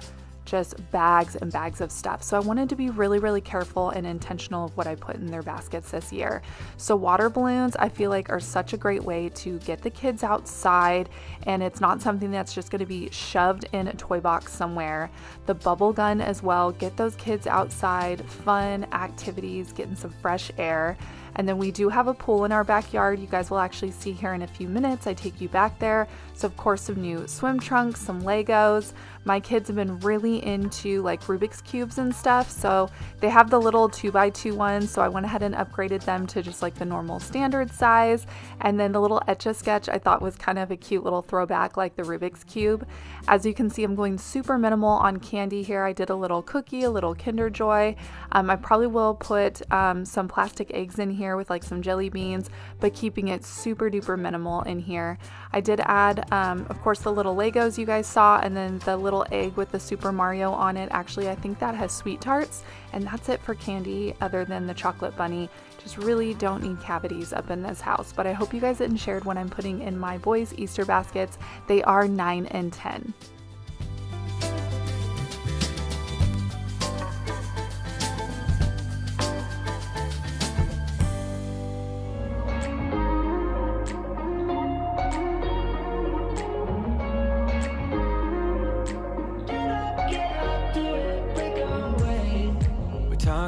just bags and bags of stuff. So I wanted to be really, really careful and intentional of what I put in their baskets this year. So water balloons, I feel like, are such a great way to get the kids outside, and it's not something that's just going to be shoved in a toy box somewhere. The bubble gun as well, get those kids outside, fun activities, getting some fresh air. And then we do have a pool in our backyard. You guys will actually see here in a few minutes. I take you back there. So of course, some new swim trunks, some Legos. My kids have been really into like Rubik's Cubes and stuff. So they have the little 2x2 ones. So I went ahead and upgraded them to just like the normal standard size. And then the little Etch-a-Sketch I thought was kind of a cute little throwback like the Rubik's Cube. As you can see, I'm going super minimal on candy here. I did a little cookie, a little Kinder Joy. I probably will put some plastic eggs in here with like some jelly beans, but keeping it super duper minimal in here. I did add, of course, the little Legos you guys saw, and then the little egg with the Super Mario on it. Actually, I think that has sweet tarts, and that's it for candy other than the chocolate bunny. Just really don't need cavities up in this house. But I hope you guys didn't share what I'm putting in my boys' Easter baskets. They are 9 and 10.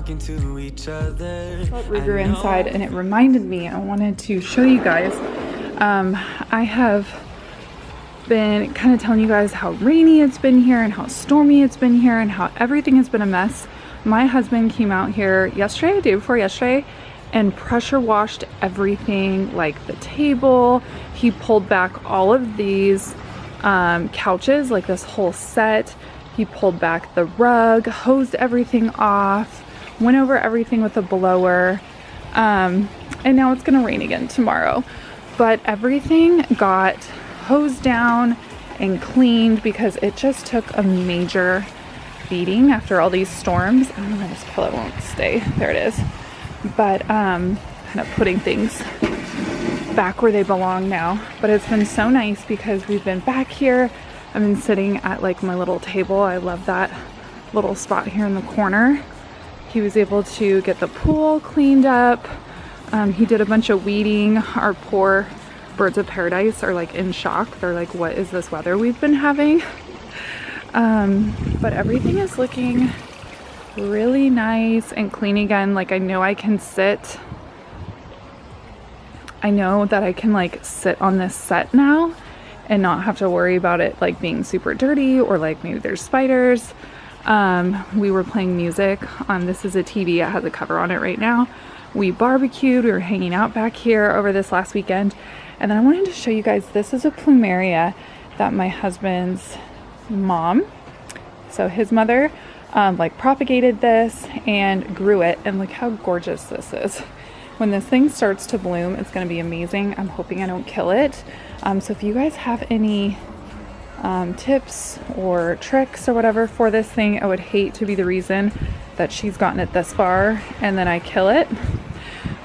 To each other. We were inside and it reminded me, I wanted to show you guys. I have been kind of telling you guys how rainy it's been here and how stormy it's been here and how everything has been a mess. My husband came out here yesterday, day before yesterday, and pressure washed everything, like the table. He pulled back all of these couches, like this whole set. He pulled back the rug, hosed everything off, went over everything with a blower, and now it's gonna rain again tomorrow. But everything got hosed down and cleaned because it just took a major beating after all these storms. I don't know why this pillow won't stay. There it is. But kind of putting things back where they belong now. But it's been so nice because we've been back here. I've been sitting at like my little table. I love that little spot here in the corner. He was able to get the pool cleaned up. He did a bunch of weeding. Our poor birds of paradise are like in shock. They're like, what is this weather we've been having? But everything is looking really nice and clean again. Like I know I can sit. I know that I can like sit on this set now and not have to worry about it like being super dirty or like maybe there's spiders. We were playing music on, this is a TV, it has a cover on it right now. We barbecued, we were hanging out back here over this last weekend. And then I wanted to show you guys, this is a plumeria that my husband's mom, so his mother, like propagated this and grew it. And look how gorgeous this is. When this thing starts to bloom, it's going to be amazing. I'm hoping I don't kill it. So if you guys have any tips or tricks or whatever for this thing, I would hate to be the reason that she's gotten it this far and then I kill it.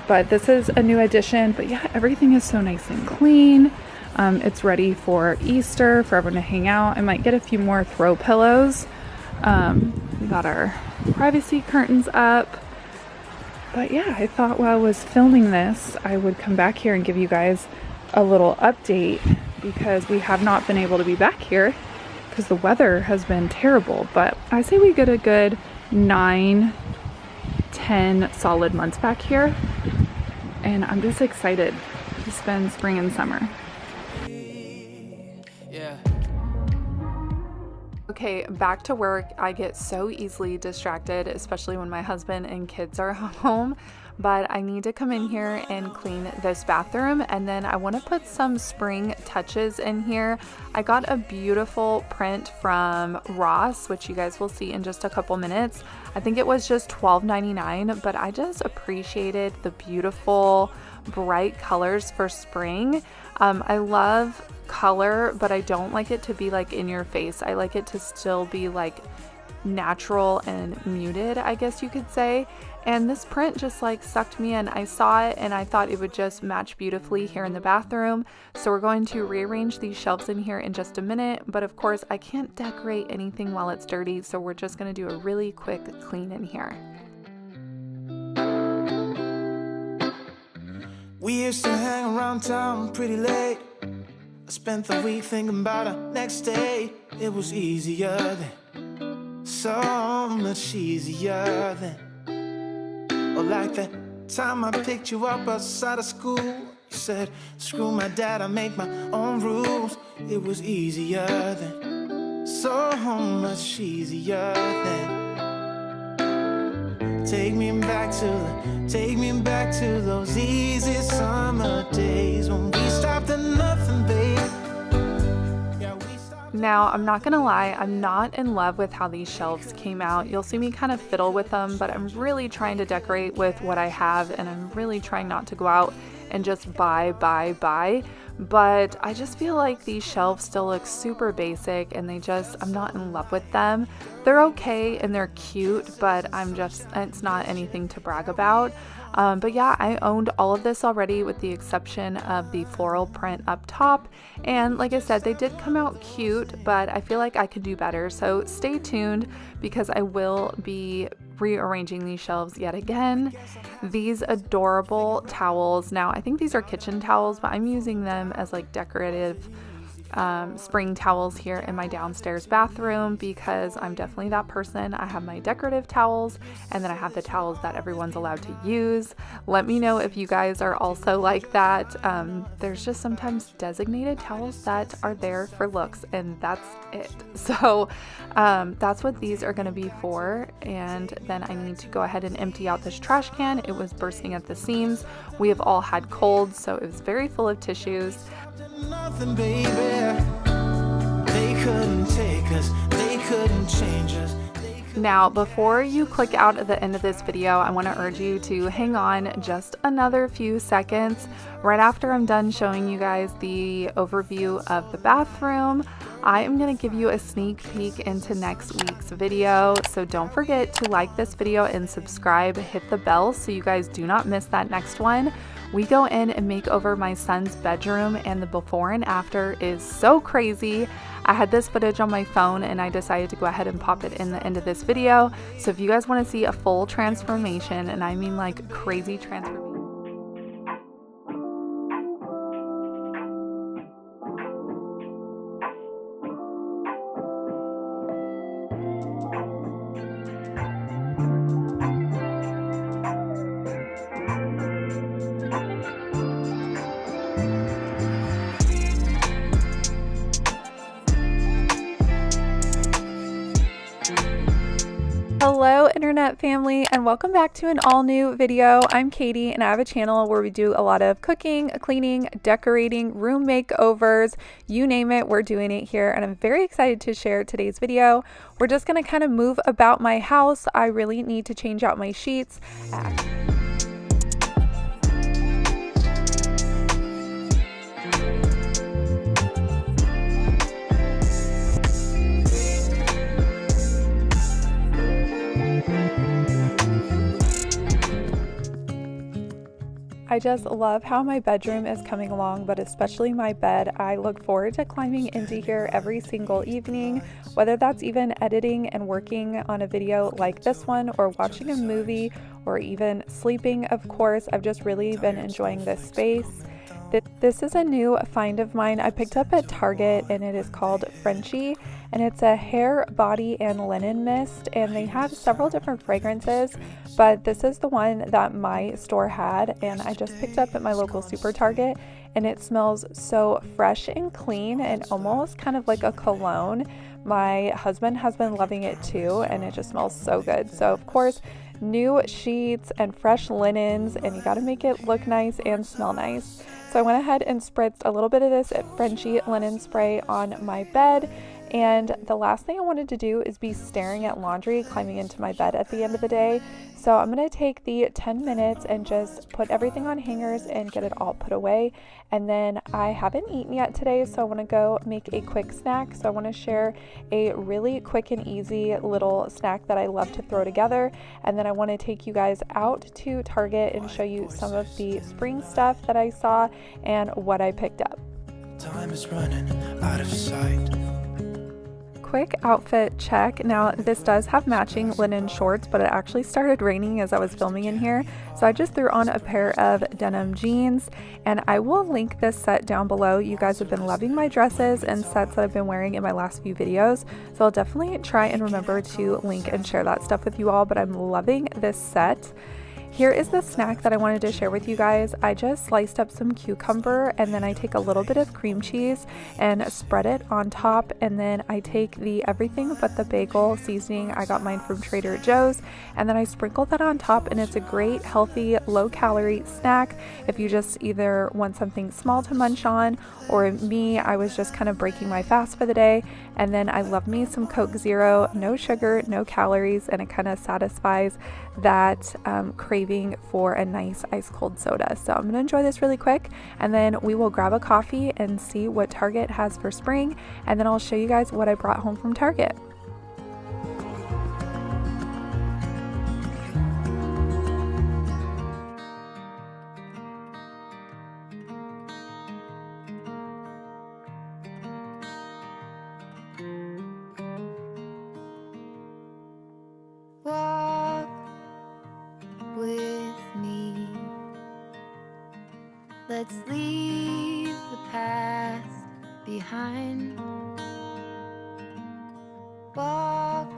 But this is a new addition. But yeah, everything is so nice and clean. It's ready for Easter, for everyone to hang out. I might get a few more throw pillows. We got our privacy curtains up. But yeah, I thought while I was filming this, I would come back here and give you guys a little update because we have not been able to be back here because the weather has been terrible. But I say we get a good 9-10 solid months back here. And I'm just excited to spend spring and summer. Yeah. Okay, back to work. I get so easily distracted, especially when my husband and kids are home. But I need to come in here and clean this bathroom, and then I want to put some spring touches in here. I got a beautiful print from Ross, which you guys will see in just a couple minutes. I think it was just $12.99, but I just appreciated the beautiful bright colors for spring. I love color, but I don't like it to be like in your face. I like it to still be like natural and muted, I guess you could say. And this print just like sucked me in. I saw it and I thought it would just match beautifully here in the bathroom. So we're going to rearrange these shelves in here in just a minute. But of course I can't decorate anything while it's dirty. So we're just going to do a really quick clean in here. We used to hang around town pretty late. I spent the week thinking about our next day. It was easier then, so much easier then. Or like that time I picked you up outside of school. You said, screw my dad, I make my own rules. It was easier then, so much easier then. Take me back to those easy summer days when we stopped at nothing, babe. Now, I'm not gonna lie, I'm not in love with how these shelves came out. You'll see me kind of fiddle with them, but I'm really trying to decorate with what I have, and I'm really trying not to go out and just buy. But I just feel like these shelves still look super basic, and I'm not in love with them. They're okay and they're cute, but it's not anything to brag about. But yeah, I owned all of this already with the exception of the floral print up top. And like I said, they did come out cute, but I feel like I could do better. So stay tuned because I will be rearranging these shelves yet again. These adorable towels. Now, I think these are kitchen towels, but I'm using them as like decorative spring towels here in my downstairs bathroom because I'm definitely that person. I have my decorative towels and then I have the towels that everyone's allowed to use. Let me know if you guys are also like that. There's just sometimes designated towels that are there for looks and that's it. So that's what these are going to be for. And then I need to go ahead and empty out this trash can. It was bursting at the seams. We have all had colds, so it was very full of tissues. Nothing, baby. They couldn't take us, they couldn't change us. Now, before you click out at the end of this video, I want to urge you to hang on just another few seconds. Right after I'm done showing you guys the overview of the bathroom, I am going to give you a sneak peek into next week's video. So don't forget to like this video and subscribe, hit the bell so you guys do not miss that next one. We go in and make over my son's bedroom, and the before and after is so crazy. I had this footage on my phone and I decided to go ahead and pop it in the end of this video. So if you guys want to see a full transformation, and I mean like crazy transformation, internet family, and welcome back to an all new video. I'm Katie and I have a channel where we do a lot of cooking, cleaning, decorating, room makeovers, you name it, we're doing it here, and I'm very excited to share today's video. We're just going to kind of move about my house. I really need to change out my sheets. I just love how my bedroom is coming along, but especially my bed. I look forward to climbing into here every single evening, whether that's even editing and working on a video like this one, or watching a movie, or even sleeping, of course. I've just really been enjoying this space. This is a new find of mine I picked up at Target, and it is called Frenchie, and it's a hair, body, and linen mist, and they have several different fragrances, but this is the one that my store had, and I just picked up at my local super Target, and it smells so fresh and clean and almost kind of like a cologne. My husband has been loving it too, and it just smells so good. So of course, new sheets and fresh linens, and you got to make it look nice and smell nice. So I went ahead and spritzed a little bit of this Frenchie linen spray on my bed, and the last thing I wanted to do is be staring at laundry climbing into my bed at the end of the day. So I'm going to take the 10 minutes and just put everything on hangers and get it all put away. And then I haven't eaten yet today, so I want to go make a quick snack. So I want to share a really quick and easy little snack that I love to throw together. And then I want to take you guys out to Target and show you some of the spring stuff that I saw and what I picked up. Time is running out of sight. Quick outfit check. Now this does have matching linen shorts, but it actually started raining as I was filming in here, so I just threw on a pair of denim jeans, and I will link this set down below. You guys have been loving my dresses and sets that I've been wearing in my last few videos, so I'll definitely try and remember to link and share that stuff with you all, but I'm loving this set. Here is the snack that I wanted to share with you guys. I just sliced up some cucumber, and then I take a little bit of cream cheese and spread it on top, and then I take the everything but the bagel seasoning. I got mine from Trader Joe's, and then I sprinkle that on top, and it's a great, healthy, low-calorie snack if you just either want something small to munch on, or me, I was just kind of breaking my fast for the day. And then I love me some Coke Zero, no sugar, no calories, and it kind of satisfies that craving for a nice ice cold soda. So I'm going to enjoy this really quick, and then we will grab a coffee and see what Target has for spring, and then I'll show you guys what I brought home from Target. Walk with me. Let's leave the past behind. Walk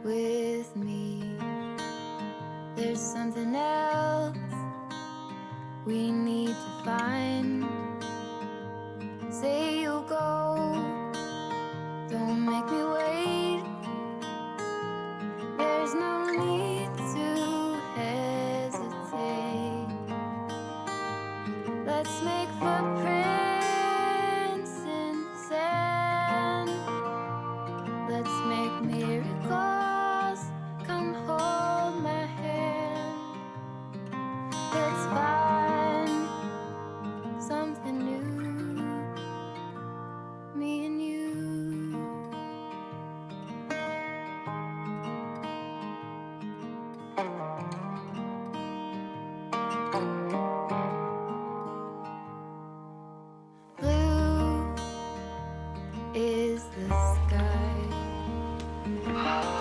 with me. There's something else we need to find. Say you'll go, don't make me wait. There's no need to hesitate. Let's make footprints in the sand. Let's make miracles. Come hold my hand. Let's find something new, me and you. Blue is the sky,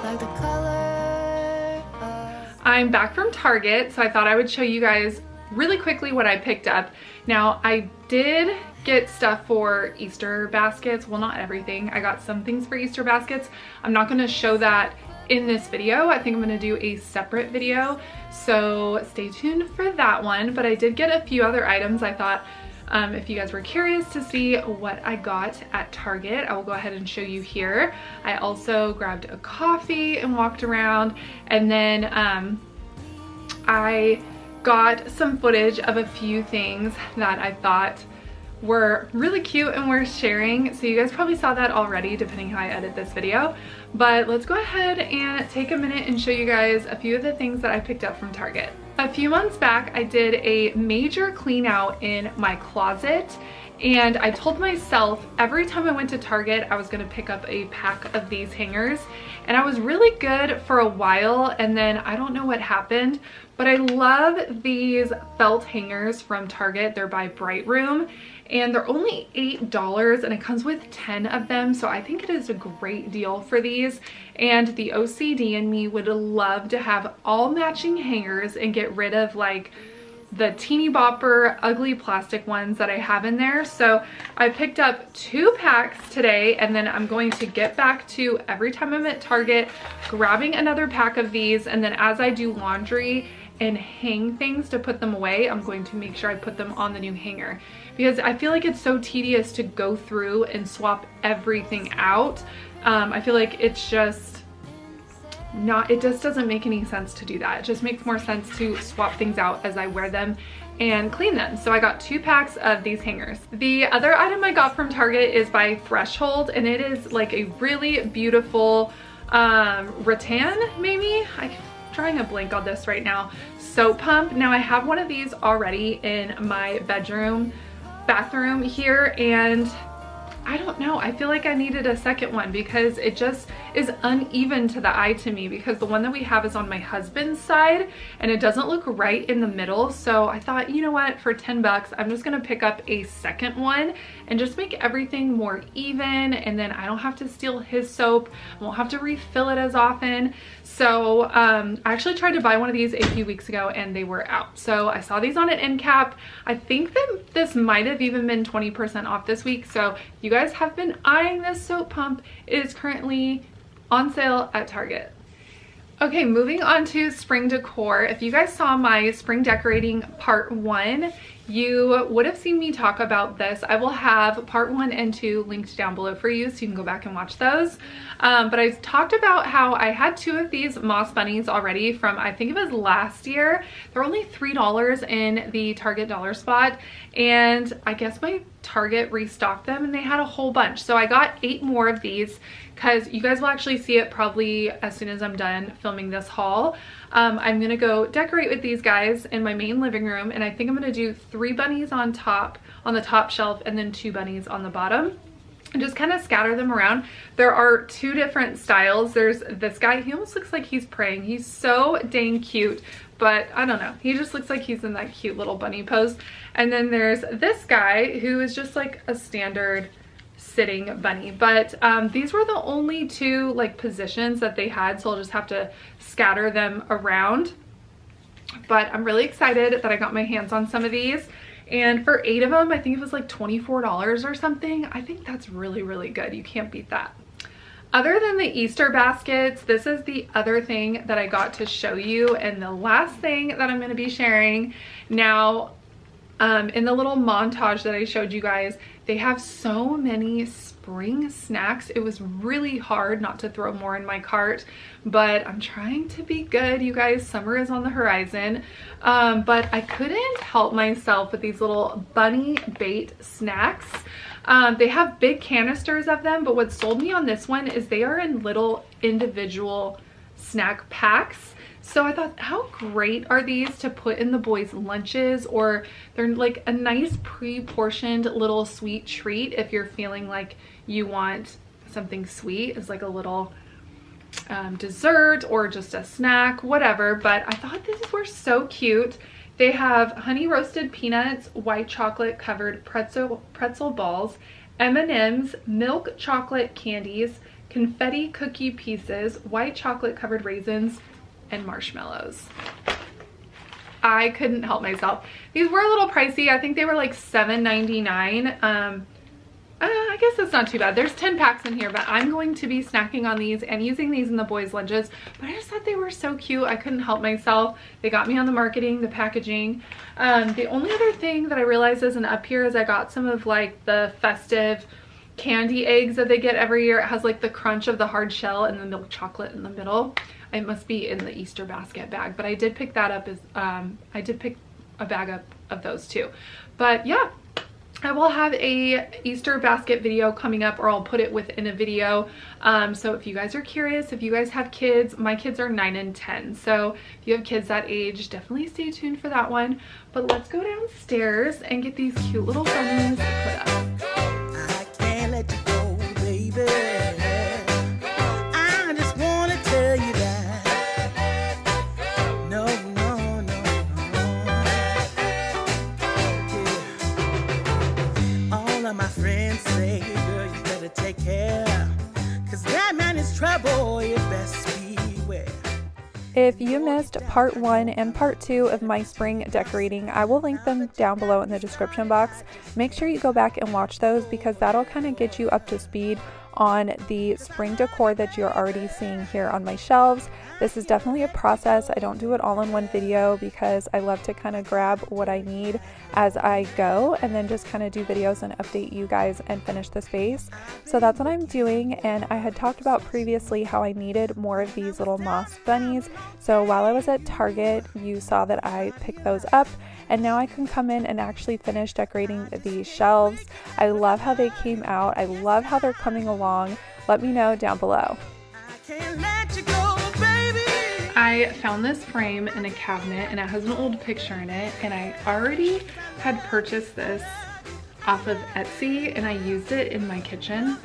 like the color of... I'm back from Target, so I thought I would show you guys really quickly what I picked up. Now, I did get stuff for Easter baskets. Well, not everything. I got some things for Easter baskets. I'm not going to show that in this video. I think I'm going to do a separate video, so stay tuned for that one. But I did get a few other items I thought If you guys were curious to see what I got at Target, I will go ahead and show you here. I also grabbed a coffee and walked around, and then I got some footage of a few things that I thought were really cute and worth sharing. So you guys probably saw that already depending how I edit this video, but let's go ahead and take a minute and show you guys a few of the things that I picked up from Target. A few months back, I did a major clean out in my closet, and I told myself every time I went to Target I was going to pick up a pack of these hangers, and I was really good for a while, and then I don't know what happened, but I love these felt hangers from Target. They're by Bright Room, and they're only $8, and it comes with 10 of them, so I think it is a great deal for these. And the OCD in me would love to have all matching hangers and get rid of like the teeny bopper ugly plastic ones that I have in there. So I picked up 2 packs today, and then I'm going to get back to, every time I'm at Target, grabbing another pack of these, and then as I do laundry and hang things to put them away, I'm going to make sure I put them on the new hanger, because I feel like it's so tedious to go through and swap everything out. I feel like it's just not, it just doesn't make any sense to do that. It just makes more sense to swap things out as I wear them and clean them. So I got 2 packs of these hangers. The other item I got from Target is by Threshold, and it is like a really beautiful rattan, maybe? I'm drawing a blank on this right now. Soap pump. Now I have one of these already in my bathroom here, and I don't know, I feel like I needed a second one because it just is uneven to the eye to me, because the one that we have is on my husband's side and it doesn't look right in the middle. So I thought, you know what, for 10 bucks, I'm just gonna pick up a second one and just make everything more even, and then I don't have to steal his soap, I won't have to refill it as often. So I actually tried to buy one of these a few weeks ago and they were out. So I saw these on an end cap. I think that this might have even been 20% off this week. So you guys have been eyeing this soap pump. It is currently on sale at Target. Okay, moving on to spring decor. If you guys saw my spring decorating part 1, you would have seen me talk about this. I will have part 1 and 2 linked down below for you, so you can go back and watch those. But I talked about how I had 2 of these moss bunnies already from, I think it was last year. They're only $3 in the Target dollar spot, and I guess my Target restocked them and they had a whole bunch. So I got 8 more of these, because you guys will actually see it probably as soon as I'm done filming this haul. I'm gonna go decorate with these guys in my main living room, and I think I'm gonna do 3 bunnies on the top shelf, and then 2 bunnies on the bottom, and just kind of scatter them around. There are 2 different styles. There's this guy, he almost looks like he's praying. He's so dang cute, but I don't know, he just looks like he's in that cute little bunny pose. And then there's this guy who is just like a standard sitting bunny, but these were the only 2 like positions that they had, so I'll just have to scatter them around. But I'm really excited that I got my hands on some of these, and for 8 of them I think it was like $24 or something. I think that's really, really good. You can't beat that. Other than the Easter baskets, this is the other thing that I got to show you, and the last thing that I'm going to be sharing. Now in the little montage that I showed you guys, they have so many spring snacks. It was really hard not to throw more in my cart, but I'm trying to be good, you guys. Summer is on the horizon, but I couldn't help myself with these little bunny bait snacks. They have big canisters of them, but what sold me on this one is they are in little individual snack packs. So I thought, how great are these to put in the boys' lunches, or they're like a nice pre-portioned little sweet treat if you're feeling like you want something sweet as like a little dessert or just a snack, whatever. But I thought these were so cute. They have honey roasted peanuts, white chocolate covered pretzel balls, M&Ms, milk chocolate candies, confetti cookie pieces, white chocolate covered raisins, and marshmallows. I couldn't help myself. These were a little pricey. I think they were like $7.99. I guess it's not too bad. There's 10 packs in here, but I'm going to be snacking on these and using these in the boys' lunches. But I just thought they were so cute. I couldn't help myself. They got me on the marketing, the packaging. The only other thing that I realized isn't up here is I got some of like the Festive candy eggs that they get every year. It has like the crunch of the hard shell and the milk chocolate in the middle. It must be in the Easter basket bag, but I did pick that up as I did pick a bag up of those too. But yeah, I will have a Easter basket video coming up, or I'll put it within a video. So if you guys are curious, if you guys have kids, my kids are 9 and 10. So if you have kids that age, definitely stay tuned for that one. But let's go downstairs and get these cute little bunnies put up. I can't let you go, baby. I just want to tell you that. No, no, no, no. Yeah. All of my friends say, girl, you better take care. 'Cause that man is trouble, you best beware. If you missed part 1 and part 2 of my spring decorating, I will link them down below in the description box. Make sure you go back and watch those because that'll kind of get you up to speed on the spring decor that you're already seeing here on my shelves. This is definitely a process. I don't do it all in one video because I love to kind of grab what I need as I go and then just kind of do videos and update you guys and finish the space. So that's what I'm doing, and I had talked about previously how I needed more of these little moss bunnies. So while I was at Target, you saw that I picked those up, and now I can come in and actually finish decorating these shelves. I love how they came out. I love how they're coming along. Let me know down below. I can't let you go, baby. I found this frame in a cabinet and it has an old picture in it, and I already had purchased this off of Etsy and I used it in my kitchen,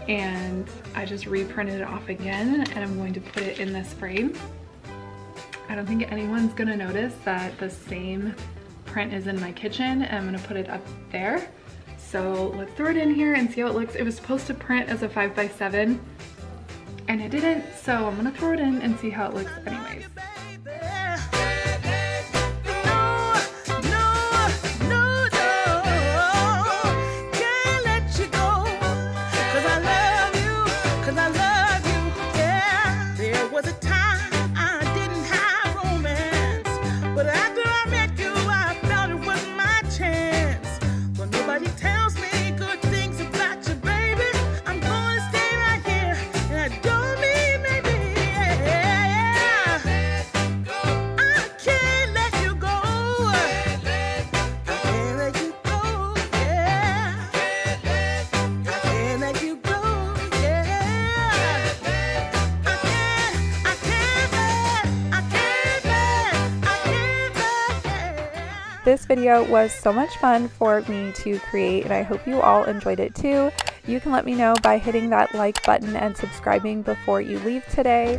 and I just reprinted it off again and I'm going to put it in this frame. I don't think anyone's gonna notice that the same print is in my kitchen, and I'm gonna put it up there. So let's throw it in here and see how it looks. It was supposed to print as a 5x7 and it didn't, so I'm gonna throw it in and see how it looks anyways. This video was so much fun for me to create, and I hope you all enjoyed it too. You can let me know by hitting that like button and subscribing before you leave today.